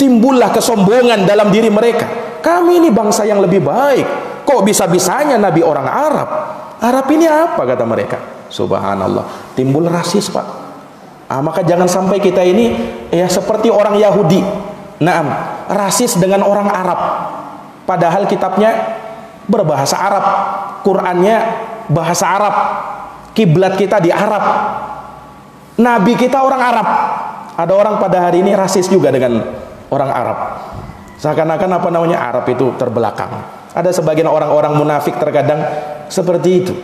Timbullah kesombongan dalam diri mereka. Kami ini bangsa yang lebih baik. Kok bisa-bisanya Nabi orang Arab? Arab ini apa, kata mereka? Subhanallah. Timbul rasis, Pak. Maka jangan sampai kita ini ya seperti orang Yahudi. Rasis dengan orang Arab. Padahal kitabnya berbahasa Arab, Qurannya bahasa Arab, kiblat kita di Arab, Nabi kita orang Arab. Ada orang pada hari ini rasis juga dengan orang Arab. Seakan-akan apa namanya Arab itu terbelakang. Ada sebagian orang-orang munafik terkadang seperti itu.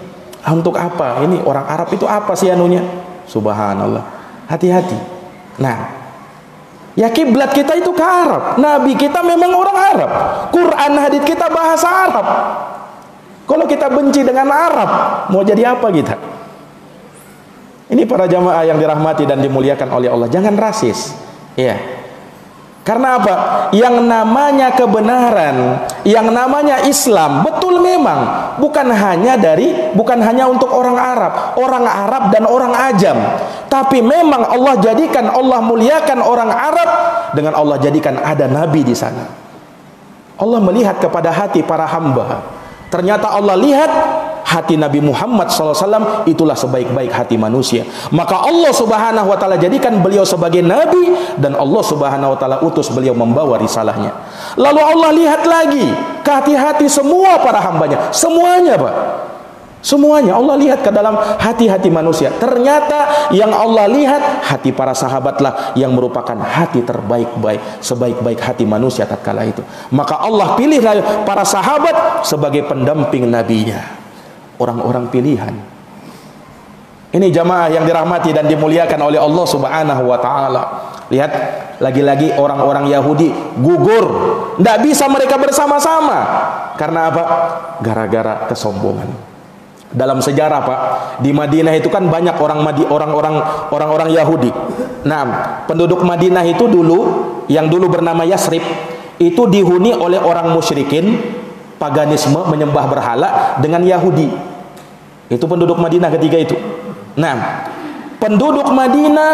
Untuk apa? Ini orang Arab itu apa sih anunya? Subhanallah. Hati-hati. Nah, ya kiblat kita itu ke Arab. Nabi kita memang orang Arab. Quran hadits kita bahasa Arab. Kalau kita benci dengan Arab, mau jadi apa kita? Ini para jamaah yang dirahmati dan dimuliakan oleh Allah, jangan rasis. Ya. Karena apa? Yang namanya kebenaran, yang namanya Islam, betul memang bukan hanya untuk orang Arab dan orang ajam. Tapi memang Allah jadikan, Allah muliakan orang Arab dengan Allah jadikan ada nabi di sana. Allah melihat kepada hati para hamba. Ternyata Allah lihat hati Nabi Muhammad SAW itulah sebaik-baik hati manusia. Maka Allah Subhanahu wa ta'ala jadikan beliau sebagai nabi, dan Allah Subhanahu wa ta'ala utus beliau membawa risalahnya. Lalu Allah lihat lagi ke hati-hati semua para hambanya, semuanya Pak, semuanya Allah lihat ke dalam hati-hati manusia. Ternyata yang Allah lihat hati para sahabatlah yang merupakan hati terbaik-baik, sebaik-baik hati manusia tatkala itu. Maka Allah pilih para sahabat sebagai pendamping nabinya, orang-orang pilihan. Ini jamaah yang dirahmati dan dimuliakan oleh Allah Subhanahu wa ta'ala. Lihat, lagi-lagi orang-orang Yahudi gugur, tidak bisa mereka bersama-sama. Karena apa? Gara-gara kesombongan. Dalam sejarah Pak, di Madinah itu kan banyak orang-orang Yahudi. Nah, penduduk Madinah itu yang dulu bernama Yasrib, itu dihuni oleh orang musyrikin, paganisme, menyembah berhala dengan Yahudi. Itu penduduk Madinah ketika itu. Nah, penduduk Madinah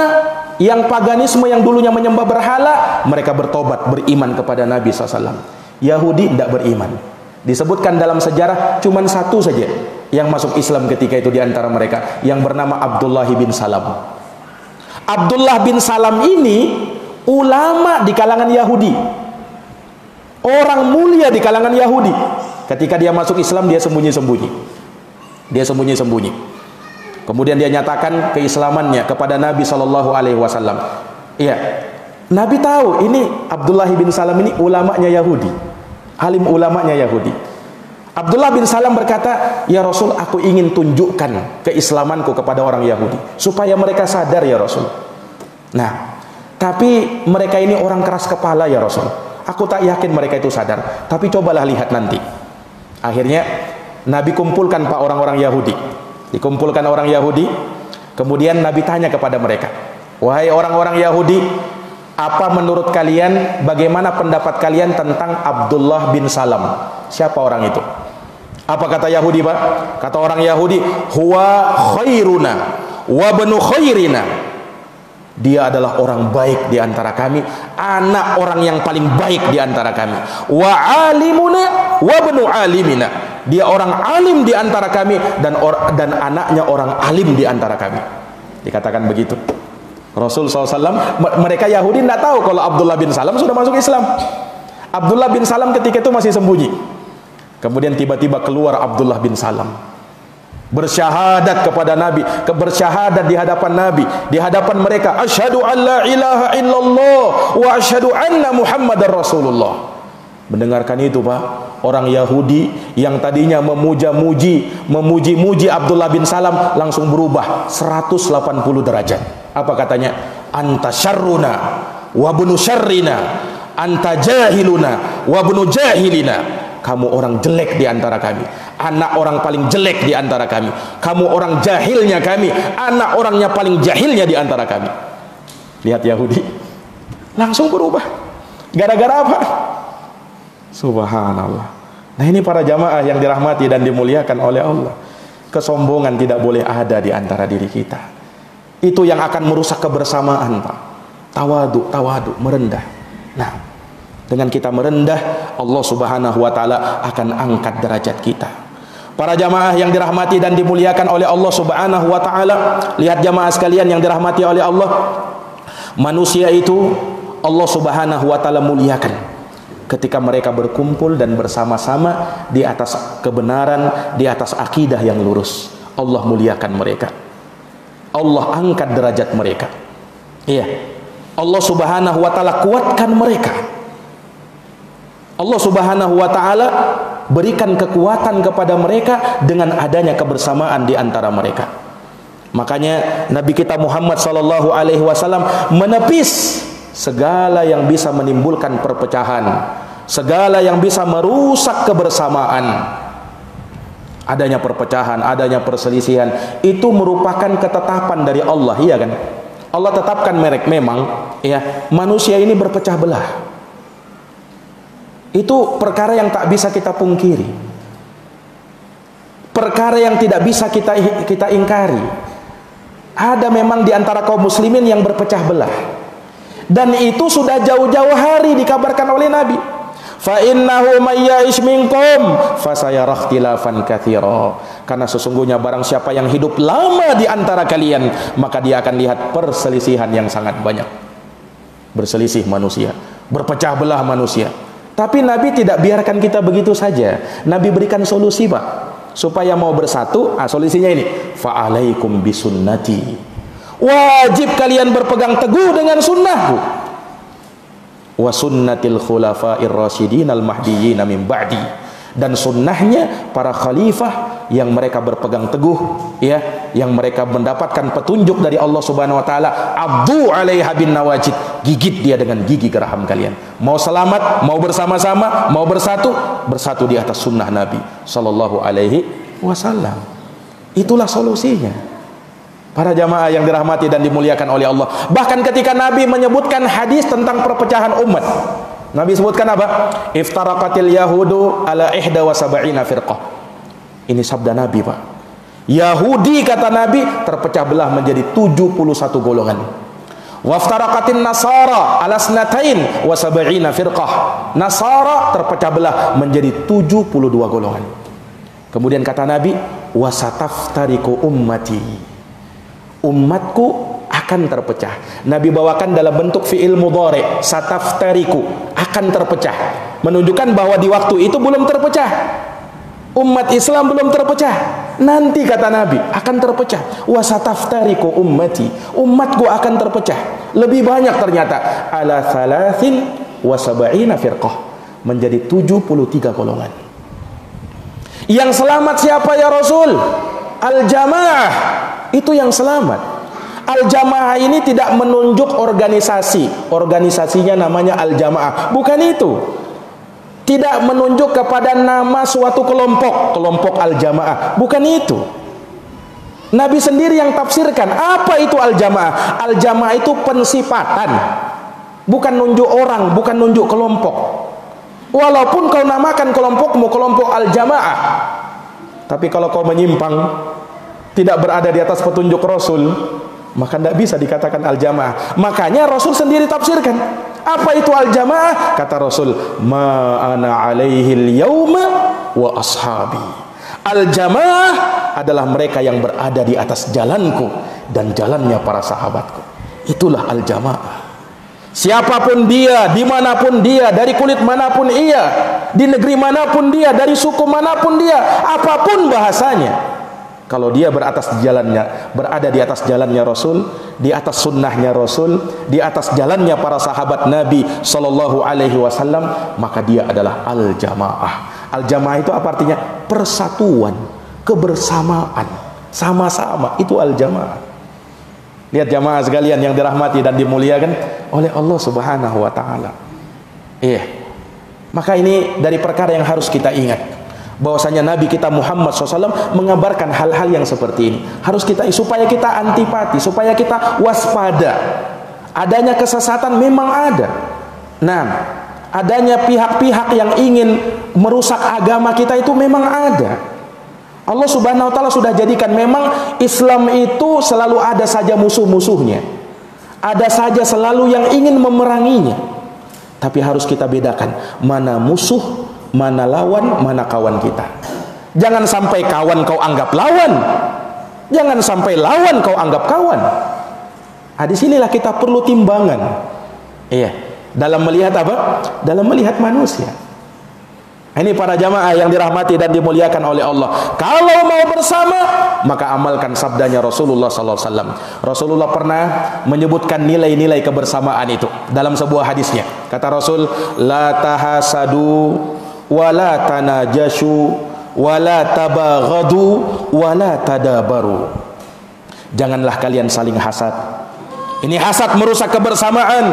yang paganisme, yang dulunya menyembah berhala, mereka bertobat, beriman kepada Nabi SAW. Yahudi tidak beriman. Disebutkan dalam sejarah cuma satu saja yang masuk Islam ketika itu di antara mereka, yang bernama Abdullah bin Salam. Abdullah bin Salam ini ulama di kalangan Yahudi, orang mulia di kalangan Yahudi. Ketika dia masuk Islam, dia sembunyi-sembunyi. Kemudian dia nyatakan keislamannya kepada Nabi SAW. Iya, Nabi tahu ini Abdullah bin Salam ini ulamanya Yahudi, alim ulamanya Yahudi. Abdullah bin Salam berkata, "Ya Rasul, aku ingin tunjukkan keislamanku kepada orang Yahudi supaya mereka sadar ya Rasul. Nah, tapi mereka ini orang keras kepala ya Rasul. Aku tak yakin mereka itu sadar. Tapi cobalah lihat nanti." Akhirnya Nabi kumpulkan Pak orang-orang Yahudi. Dikumpulkan orang Yahudi. Kemudian Nabi tanya kepada mereka, "Wahai orang-orang Yahudi, apa menurut kalian, bagaimana pendapat kalian tentang Abdullah bin Salam?" Siapa orang itu? Apa kata Yahudi Pak? Kata orang Yahudi, "Huwa khairuna wa banu khairina." Dia adalah orang baik di antara kami, anak orang yang paling baik di antara kami. Wa alimuna wa banu alimina. Dia orang alim di antara kami, dan anaknya orang alim di antara kami. Dikatakan begitu. Rasul SAW, mereka Yahudi tidak tahu kalau Abdullah bin Salam sudah masuk Islam. Abdullah bin Salam ketika itu masih sembunyi. Kemudian tiba-tiba keluar Abdullah bin Salam, bersyahadat kepada Nabi, bersyahadat di hadapan Nabi, di hadapan mereka, "Asyhadu an la ilaha illallah wa asyhadu anna Muhammadar Rasulullah." Mendengarkan itu Pak, orang Yahudi yang tadinya memuji Abdullah bin Salam langsung berubah 180 derajat. Apa katanya? "Anta syarruna wa bunu syarrina, anta jahiluna wa bunu jahilina." Kamu orang jelek di antara kami, anak orang paling jelek di antara kami. Kamu orang jahilnya kami, anak orangnya paling jahilnya di antara kami. Lihat Yahudi langsung berubah. Gara-gara apa? Subhanallah. Nah, ini para jamaah yang dirahmati dan dimuliakan oleh Allah. Kesombongan tidak boleh ada di antara diri kita. Itu yang akan merusak kebersamaan Pak. Tawadu, merendah. Nah, dengan kita merendah, Allah Subhanahu wa ta'ala akan angkat derajat kita. Para jamaah yang dirahmati dan dimuliakan oleh Allah Subhanahu wa ta'ala, lihat jamaah sekalian yang dirahmati oleh Allah, manusia itu Allah Subhanahu wa ta'ala muliakan ketika mereka berkumpul dan bersama-sama di atas kebenaran, di atas akidah yang lurus. Allah muliakan mereka, Allah angkat derajat mereka. Iya, Allah Subhanahu wa ta'ala kuatkan mereka. Allah Subhanahu wa taala berikan kekuatan kepada mereka dengan adanya kebersamaan di antara mereka. Makanya Nabi kita Muhammad sallallahu alaihi wasallam menepis segala yang bisa menimbulkan perpecahan, segala yang bisa merusak kebersamaan. Adanya perpecahan, adanya perselisihan, itu merupakan ketetapan dari Allah, iya kan? Allah tetapkan memang ya, manusia ini berpecah belah. Itu perkara yang tak bisa kita pungkiri, perkara yang tidak bisa kita ingkari. Ada memang di antara kaum muslimin yang berpecah belah, dan itu sudah jauh-jauh hari dikabarkan oleh Nabi. Fa innahu may ya'ish minkum fasayara ikhtilafan katsira. Karena sesungguhnya barang siapa yang hidup lama di antara kalian, maka dia akan lihat perselisihan yang sangat banyak. Berselisih manusia, berpecah belah manusia. Tapi Nabi tidak biarkan kita begitu saja. Nabi berikan solusi, Pak, supaya mau bersatu. Solusinya ini, fa'alaikum bisunnati. Wajib kalian berpegang teguh dengan sunnahku. Wa sunnatil khulafa'ir rasyidin al-mahdiyyin min ba'di. Dan sunnahnya para khalifah yang mereka berpegang teguh, ya, yang mereka mendapatkan petunjuk dari Allah Subhanahu wa taala. Abdu 'alaiha bin nawajid, gigit dia dengan gigi geraham kalian. Mau selamat, mau bersama-sama, mau bersatu di atas sunnah Nabi sallallahu alaihi wasallam. Itulah solusinya. Para jamaah yang dirahmati dan dimuliakan oleh Allah. Bahkan ketika Nabi menyebutkan hadis tentang perpecahan umat, Nabi sebutkan apa? Iftaraqatil yahudu ala 71 firqah. Ini sabda Nabi, Pak. Yahudi, kata Nabi, terpecah belah menjadi 71 golongan. Waftaraqatin nasara ala 72 firqah. Nasara terpecah belah menjadi 72 golongan. Kemudian kata Nabi, wasataftariku ummati. Umatku akan terpecah. Nabi bawakan dalam bentuk fi'il mudhari', sataftariku, akan terpecah, menunjukkan bahwa di waktu itu belum terpecah. Umat Islam belum terpecah. Nanti kata Nabi akan terpecah. Wasataftariku ummati, umatku akan terpecah. Lebih banyak ternyata, ala 73 firqah, menjadi 73 golongan. Yang selamat siapa ya Rasul? Al-jamaah, itu yang selamat. Al-jamaah ini tidak menunjuk organisasi, organisasinya namanya al-jamaah, bukan itu. Tidak menunjuk kepada nama suatu kelompok, kelompok al-jamaah, bukan itu. Nabi sendiri yang tafsirkan apa itu al-jamaah. Al-jamaah itu pensifatan, bukan nunjuk orang, bukan nunjuk kelompok. Walaupun kau namakan kelompokmu kelompok al-jamaah, tapi kalau kau menyimpang, tidak berada di atas petunjuk Rasul, maka tidak bisa dikatakan al-jamaah. Makanya Rasul sendiri tafsirkan apa itu al-jamaah. Kata Rasul, ma ana alaihil yauma wa ashabi. Al-jamaah adalah mereka yang berada di atas jalanku dan jalannya para sahabatku. Itulah al-jamaah. Siapapun dia, dimanapun dia, dari kulit manapun ia, di negeri manapun dia, dari suku manapun dia, apapun bahasanya, kalau dia berada di atas jalannya Rasul, di atas sunnahnya Rasul, di atas jalannya para sahabat Nabi Sallallahu Alaihi Wasallam, maka dia adalah al-jamaah. Al-jamaah itu apa artinya? Persatuan, kebersamaan, sama-sama, itu al-jamaah. Lihat jamaah sekalian yang dirahmati dan dimuliakan oleh Allah Subhanahu Wa Taala. Iya. Maka ini dari perkara yang harus kita ingat, bahwasanya Nabi kita Muhammad SAW mengabarkan hal-hal yang seperti ini. Harus kita, supaya kita antipati, supaya kita waspada. Adanya kesesatan memang ada. Nah, adanya pihak-pihak yang ingin merusak agama kita itu memang ada. Allah Subhanahu wa taala sudah jadikan memang Islam itu selalu ada saja musuh-musuhnya. Ada saja selalu yang ingin memeranginya. Tapi harus kita bedakan mana musuh, mana lawan, mana kawan kita. Jangan sampai kawan kau anggap lawan, jangan sampai lawan kau anggap kawan. Disinilah kita perlu timbangan. Iya, dalam melihat apa? Dalam melihat manusia. Ini para jamaah yang dirahmati dan dimuliakan oleh Allah. Kalau mau bersama, maka amalkan sabdanya Rasulullah SAW. Rasulullah pernah menyebutkan nilai-nilai kebersamaan itu dalam sebuah hadisnya. Kata Rasul, la tahasadu, wa la tanajashu, wa la tabaghadu, wa la tadabaru. Janganlah kalian saling hasad. Ini hasad merusak kebersamaan.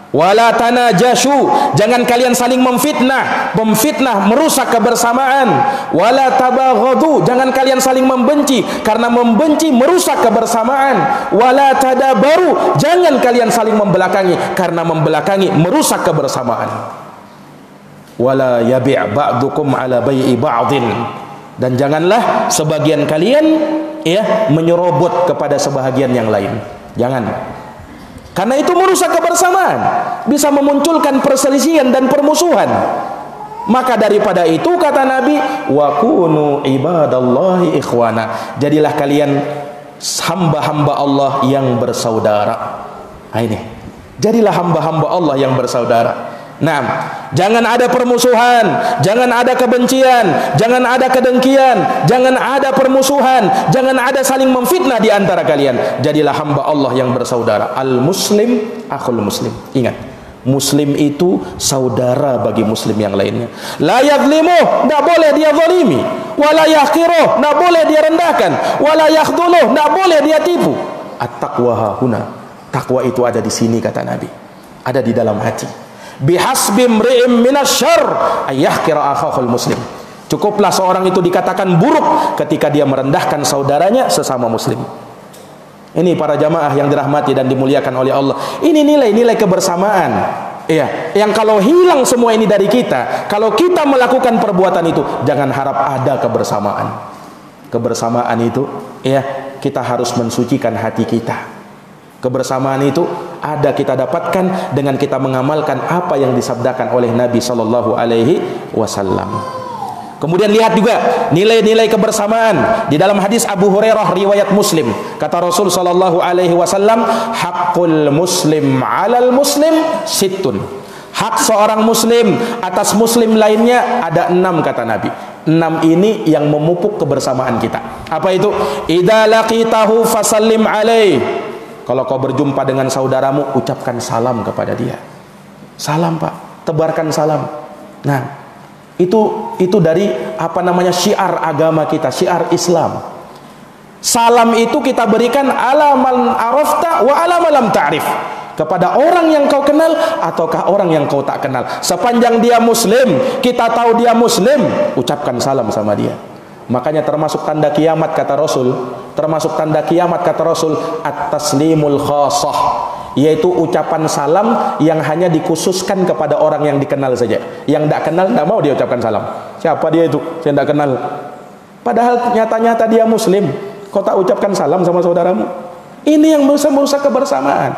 Wala tanajashu, jangan kalian saling memfitnah. Memfitnah merusak kebersamaan. Wala tabaghadu, jangan kalian saling membenci, karena membenci merusak kebersamaan. Wala tadabaru, jangan kalian saling membelakangi, karena membelakangi merusak kebersamaan. Wala yabi' ba'dukum ala bai'i ba'din, dan janganlah sebagian kalian menyerobot kepada sebahagian yang lain. Jangan. Karena itu merusak kebersamaan, bisa memunculkan perselisihan dan permusuhan. Maka daripada itu kata Nabi, wa kunu ibadallahi ikhwana, jadilah kalian hamba-hamba Allah yang bersaudara. Nah ini, jadilah hamba-hamba Allah yang bersaudara. Nah, jangan ada permusuhan, jangan ada kebencian, jangan ada kedengkian, jangan ada permusuhan, jangan ada saling memfitnah di antara kalian. Jadilah hamba Allah yang bersaudara. Al-muslim akhul muslim. Ingat, muslim itu saudara bagi muslim yang lainnya. La yadhlimuh, tidak boleh dia zalimi. Wala yahqiruh, tidak boleh dia rendahkan. Wala yakhdhuluh, tidak boleh dia tipu. At-taqwa hahuna. Takwa itu ada di sini kata Nabi. Ada di dalam hati. Bihasbi mri'im minasyarr ayyahqira akhahul muslim. Cukuplah seorang itu dikatakan buruk ketika dia merendahkan saudaranya sesama muslim. Ini para jamaah yang dirahmati dan dimuliakan oleh Allah. Ini nilai-nilai kebersamaan. Iya, yang kalau hilang semua ini dari kita, kalau kita melakukan perbuatan itu, jangan harap ada kebersamaan. Kebersamaan itu, kita harus mensucikan hati kita. Kebersamaan itu ada kita dapatkan dengan kita mengamalkan apa yang disabdakan oleh Nabi Sallallahu Alaihi Wasallam. Kemudian lihat juga nilai-nilai kebersamaan di dalam hadis Abu Hurairah riwayat Muslim. Kata Rasul Sallallahu Alaihi Wasallam, hakul muslim alal muslim sittun. Hak seorang muslim atas muslim lainnya ada 6 kata Nabi. 6 ini yang memupuk kebersamaan kita. Apa itu? Idza laqitahu fasallim alaihi. Kalau kau berjumpa dengan saudaramu, ucapkan salam kepada dia. Salam Pak, tebarkan salam. Nah, itu dari syiar agama kita, syiar Islam. Salam itu kita berikan ala man arafta wa ala man lam ta'rif. Kepada orang yang kau kenal ataukah orang yang kau tak kenal. Sepanjang dia muslim, kita tahu dia muslim, ucapkan salam sama dia. Makanya termasuk tanda kiamat kata Rasul, at-taslimul khassah, yaitu ucapan salam yang hanya dikhususkan kepada orang yang dikenal saja. Yang tidak kenal tidak mau dia ucapkan salam. Siapa dia itu? Saya tidak kenal. Padahal nyata-nyata dia muslim, kau tak ucapkan salam sama saudaramu. Ini yang bisa merusak kebersamaan.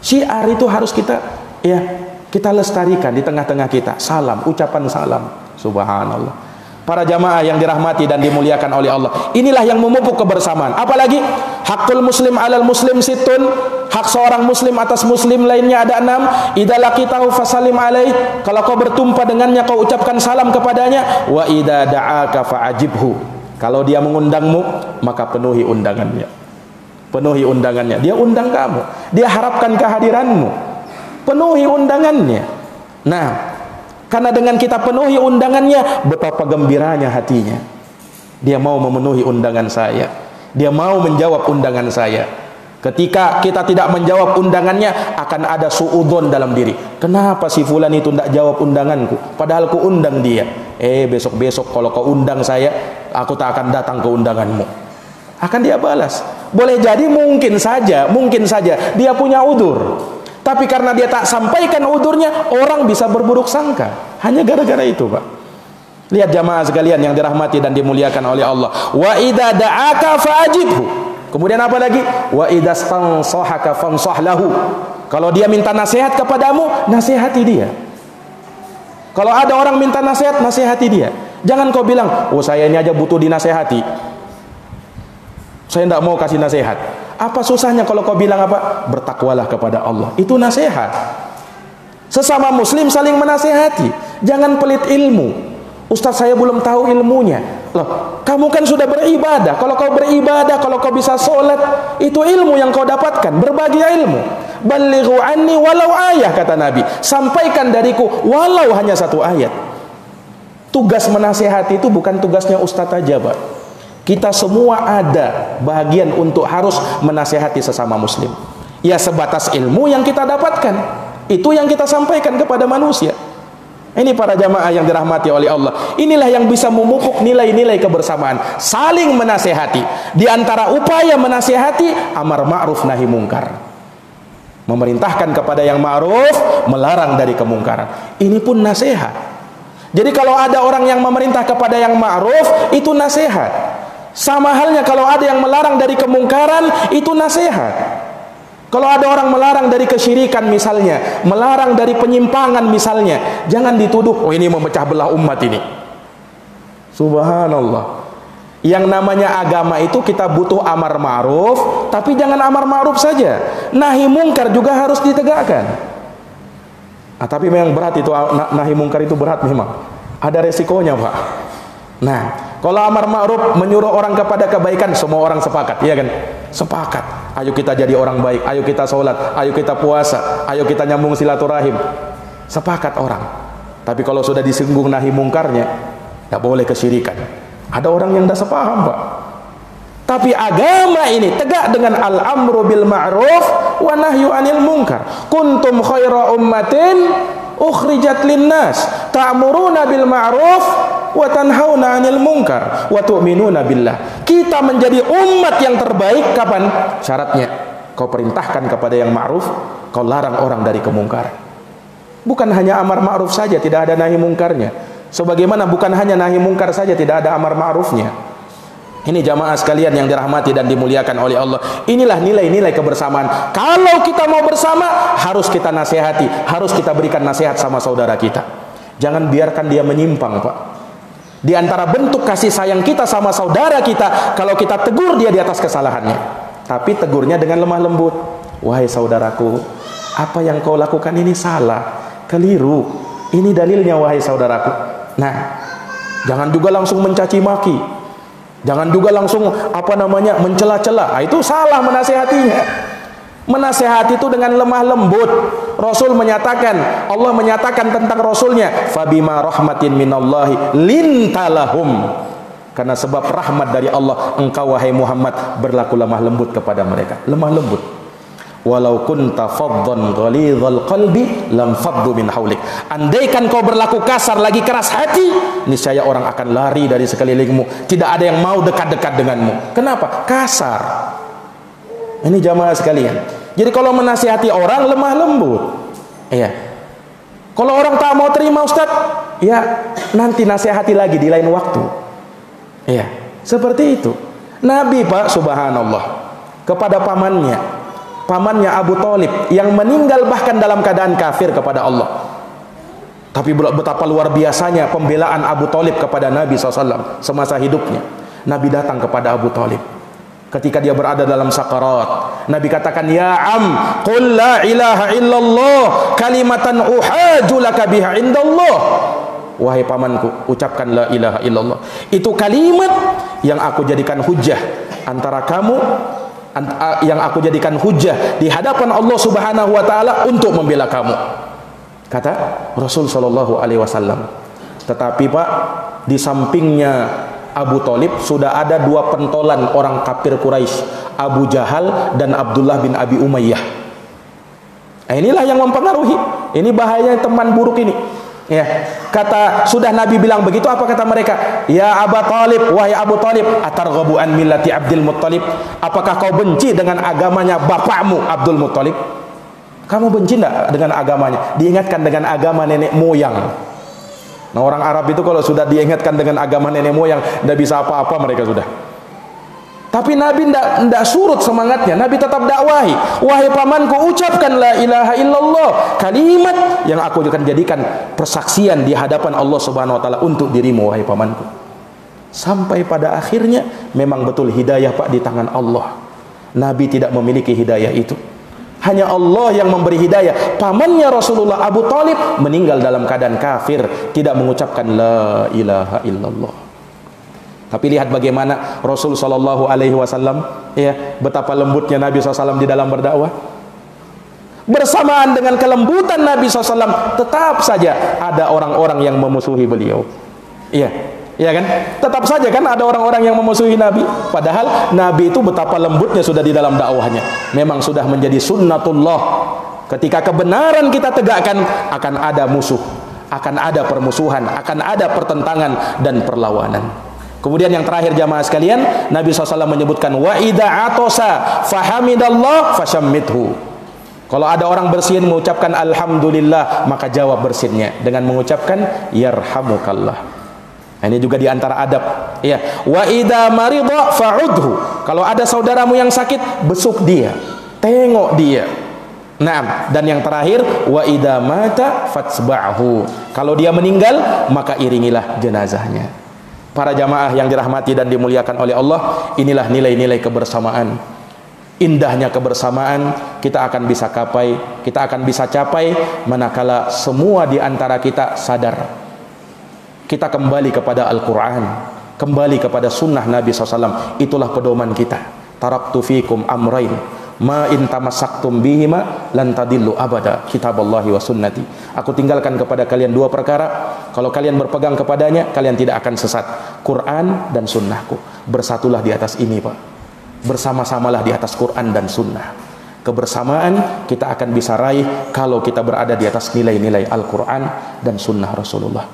Syiar itu harus kita lestarikan di tengah-tengah kita. Salam, ucapan salam. Subhanallah. Para jamaah yang dirahmati dan dimuliakan oleh Allah, inilah yang memupuk kebersamaan. Apalagi hakul muslim alal muslim sittun, hak seorang muslim atas muslim lainnya ada 6. Idza laqitahu fasallim alaih, kalau kau bertumpa dengannya kau ucapkan salam kepadanya. Wa idza da'aka fa'ajibhu, kalau dia mengundangmu maka penuhi undangannya. Penuhi undangannya. Dia undang kamu, dia harapkan kehadiranmu, penuhi undangannya. Nah, karena dengan kita penuhi undangannya, betapa gembiranya hatinya. Dia mau memenuhi undangan saya, dia mau menjawab undangan saya. Ketika kita tidak menjawab undangannya, akan ada suudzon dalam diri. Kenapa si fulan itu tidak jawab undanganku, padahal ku undang dia. Besok-besok kalau kau undang saya, aku tak akan datang ke undanganmu. Akan dia balas. Boleh jadi mungkin saja dia punya udzur. Tapi karena dia tak sampaikan udurnya, orang bisa berburuk sangka. Hanya gara-gara itu, Pak. Lihat jamaah sekalian yang dirahmati dan dimuliakan oleh Allah. Wa idza da'aka fa'ajibhu. Kemudian apa lagi? Wa idza stansahaka fansah lahu. Kalau dia minta nasihat kepadamu, nasihati dia. Kalau ada orang minta nasihat, nasihati dia. Jangan kau bilang, "Oh, saya ini aja butuh dinasihati. Saya tidak mau kasih nasihat." Apa susahnya kalau kau bilang apa? Bertakwalah kepada Allah. Itu nasihat. Sesama muslim saling menasihati. Jangan pelit ilmu. Ustaz, saya belum tahu ilmunya. Loh, kamu kan sudah beribadah. Kalau kau beribadah, kalau kau bisa sholat, itu ilmu yang kau dapatkan. Berbagi ilmu. Balighu anni walau ayah, kata Nabi. Sampaikan dariku walau hanya satu ayat. Tugas menasihati itu bukan tugasnya ustaz aja, Pak. Kita semua ada bagian untuk harus menasihati sesama muslim. Ya sebatas ilmu yang kita dapatkan. Itu yang kita sampaikan kepada manusia. Ini para jamaah yang dirahmati oleh Allah. Inilah yang bisa memupuk nilai-nilai kebersamaan. Saling menasehati. Di antara upaya menasehati, amar ma'ruf nahi mungkar. Memerintahkan kepada yang ma'ruf, melarang dari kemungkaran. Ini pun nasihat. Jadi kalau ada orang yang memerintah kepada yang ma'ruf, itu nasihat. Sama halnya kalau ada yang melarang dari kemungkaran, itu nasihat. Kalau ada orang melarang dari kesyirikan misalnya, melarang dari penyimpangan misalnya, jangan dituduh, oh ini memecah belah umat ini. Subhanallah. Yang namanya agama itu kita butuh amar ma'ruf, tapi jangan amar ma'ruf saja. Nahi mungkar juga harus ditegakkan. Tapi memang berat itu, nahi mungkar itu berat memang. Ada resikonya, Pak. Nah, kalau amar ma'ruf menyuruh orang kepada kebaikan, semua orang sepakat, iya kan? Sepakat. Ayo kita jadi orang baik, ayo kita sholat, ayo kita puasa, ayo kita nyambung silaturahim. Sepakat orang. Tapi kalau sudah disinggung nahi mungkarnya, tidak boleh kesyirikan. Ada orang yang tidak sepaham, Pak. Tapi agama ini tegak dengan al-amru bil ma'ruf wa nahyu anil munkar. Kuntum khaira ummatin ukhrijat linnas ta'muruna bil ma'ruf wa tanhauna 'anil munkar wa tu'minuna billah. Kita menjadi umat yang terbaik kapan? Syaratnya kau perintahkan kepada yang ma'ruf, kau larang orang dari kemungkaran. Bukan hanya amar ma'ruf saja, tidak ada nahi mungkarnya. Sebagaimana bukan hanya nahi mungkar saja, tidak ada amar ma'rufnya. Ini jamaah sekalian yang dirahmati dan dimuliakan oleh Allah. Inilah nilai-nilai kebersamaan. Kalau kita mau bersama, harus kita nasihati, harus kita berikan nasihat sama saudara kita. Jangan biarkan dia menyimpang, Pak. Di antara bentuk kasih sayang kita sama saudara kita, kalau kita tegur dia di atas kesalahannya, tapi tegurnya dengan lemah lembut. Wahai saudaraku, apa yang kau lakukan ini salah, keliru. Ini dalilnya, wahai saudaraku. Nah, jangan juga langsung mencaci maki. Jangan juga langsung mencela-cela. Itu salah menasehatinya. Menasehati itu dengan lemah lembut. Rasul menyatakan, Allah menyatakan tentang Rasulnya, fabima rahmatin minallahi lintalahum. Karena sebab rahmat dari Allah, engkau wahai Muhammad berlaku lemah lembut kepada mereka. Lemah lembut. Walau kunta faddan ghalidhal qalbi lam faddu min haulik. Andaikan kau berlaku kasar lagi keras hati, niscaya orang akan lari dari sekelilingmu. Tidak ada yang mau dekat-dekat denganmu. Kenapa? Kasar. Ini jamaah sekalian. Jadi kalau menasihati orang lemah lembut. Iya. Kalau orang tak mau terima, Ustaz, ya nanti nasihati lagi di lain waktu. Iya. Seperti itu. Nabi, Pak, subhanallah, kepada pamannya Abu Thalib yang meninggal bahkan dalam keadaan kafir kepada Allah. Tapi betapa luar biasanya pembelaan Abu Thalib kepada Nabi SAW semasa hidupnya. Nabi datang kepada Abu Thalib ketika dia berada dalam sakarat. Nabi katakan, ya am, qul la ilaha illallah kalimatan uhaju laka biha indallah. Wahai pamanku, ucapkan la ilaha illallah. Itu kalimat yang aku jadikan hujah antara kamu, yang aku jadikan hujah di hadapan Allah Subhanahu wa taala untuk membela kamu, kata Rasul sallallahu alaihi wasallam. Tetapi, Pak, di sampingnya Abu Thalib sudah ada dua pentolan orang kafir Quraisy, Abu Jahal dan Abdullah bin Abi Umayyah. Inilah yang mempengaruhi. Ini bahayanya teman buruk ini. Ya, kata sudah Nabi bilang begitu, apa kata mereka? Ya Abu Thalib, wahai Abu Thalib, atarghabu an millati Abdul Muttalib? Apakah kau benci dengan agamanya bapakmu Abdul Muttalib? Kamu benci enggak dengan agamanya? Diingatkan dengan agama nenek moyang. Nah, orang Arab itu kalau sudah diingatkan dengan agama nenek moyang, tidak bisa apa-apa mereka sudah. Tapi Nabi tidak surut semangatnya. Nabi tetap dakwahi. Wahai pamanku, ucapkan la ilaha illallah, kalimat yang aku akan jadikan persaksian di hadapan Allah Subhanahu wa taala untuk dirimu, wahai pamanku. Sampai pada akhirnya memang betul hidayah, Pak, di tangan Allah. Nabi tidak memiliki hidayah itu. Hanya Allah yang memberi hidayah. Pamannya Rasulullah Abu Talib meninggal dalam keadaan kafir, tidak mengucapkan la ilaha illallah. Tapi lihat bagaimana Rasul sallallahu alaihi wasallam, ya, betapa lembutnya Nabi SAW di dalam berdakwah. Bersamaan dengan kelembutan Nabi SAW, tetap saja ada orang-orang yang memusuhi beliau. Iya, iya kan? Tetap saja kan ada orang-orang yang memusuhi Nabi. Padahal Nabi itu betapa lembutnya sudah di dalam dakwahnya. Memang sudah menjadi sunnatullah. Ketika kebenaran kita tegakkan, akan ada musuh, akan ada permusuhan, akan ada pertentangan dan perlawanan. Kemudian yang terakhir jamaah sekalian, Nabi SAW menyebutkan wa idza atosa fahamidallah fashammithu. Kalau ada orang bersin mengucapkan alhamdulillah, maka jawab bersinnya dengan mengucapkan yarhamukallah. Ini juga di antara adab, ya. Wa idza marida fa'udhu. Kalau ada saudaramu yang sakit, besuk dia, tengok dia. Nah, dan yang terakhir wa idza mata fatsba'hu. Kalau dia meninggal, maka iringilah jenazahnya. Para jamaah yang dirahmati dan dimuliakan oleh Allah, inilah nilai-nilai kebersamaan. Indahnya kebersamaan kita akan bisa capai manakala semua di antara kita sadar. Kita kembali kepada Al-Quran, kembali kepada sunnah Nabi SAW. Itulah pedoman kita. Taraktu fikum amrain ma in tamassaktum bihima lan tadillu abada, kitaballahi wa sunnati. Aku tinggalkan kepada kalian dua perkara, kalau kalian berpegang kepadanya kalian tidak akan sesat. Quran dan sunnahku. Bersatulah di atas ini, Pak. Bersama-samalah di atas Quran dan sunnah. Kebersamaan kita akan bisa raih kalau kita berada di atas nilai-nilai Al-Quran dan sunnah Rasulullah.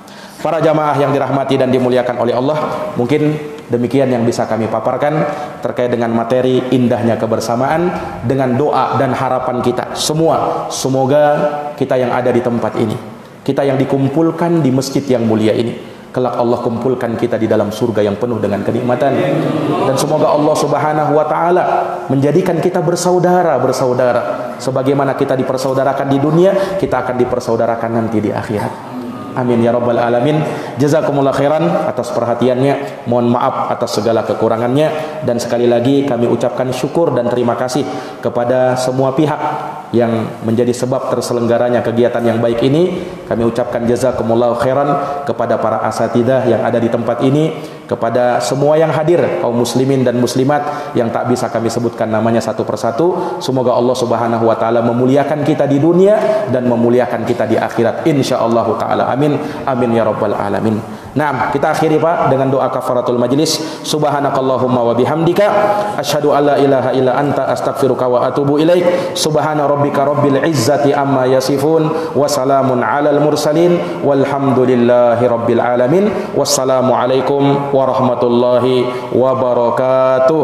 Para jamaah yang dirahmati dan dimuliakan oleh Allah, mungkin demikian yang bisa kami paparkan terkait dengan materi indahnya kebersamaan, dengan doa dan harapan kita semua. Semoga kita yang ada di tempat ini, kita yang dikumpulkan di masjid yang mulia ini, kelak Allah kumpulkan kita di dalam surga yang penuh dengan kenikmatan. Dan semoga Allah Subhanahu wa taala menjadikan kita bersaudara sebagaimana kita dipersaudarakan di dunia, kita akan dipersaudarakan nanti di akhirat. Amin ya rabbal alamin. Jazakumullah khairan atas perhatiannya. Mohon maaf atas segala kekurangannya, dan sekali lagi kami ucapkan syukur dan terima kasih kepada semua pihak yang menjadi sebab terselenggaranya kegiatan yang baik ini. Kami ucapkan jazakumullah khairan kepada para asatidzah yang ada di tempat ini, kepada semua yang hadir, kaum muslimin dan muslimat yang tak bisa kami sebutkan namanya satu persatu. Semoga Allah Subhanahu wa taala memuliakan kita di dunia dan memuliakan kita di akhirat insyaallah taala. Amin amin ya rabbal alamin. Nah, kita akhiri Pak dengan doa kafaratul majlis. Subhanakallahumma wa bihamdika asyhadu an la ilaha illa anta astaghfiruka wa atubu ilaik. Subhana rabbika rabbil izzati amma yasifun wa salamun alal mursalin walhamdulillahi rabbil alamin. Wassalamu alaikum warahmatullahi wabarakatuh.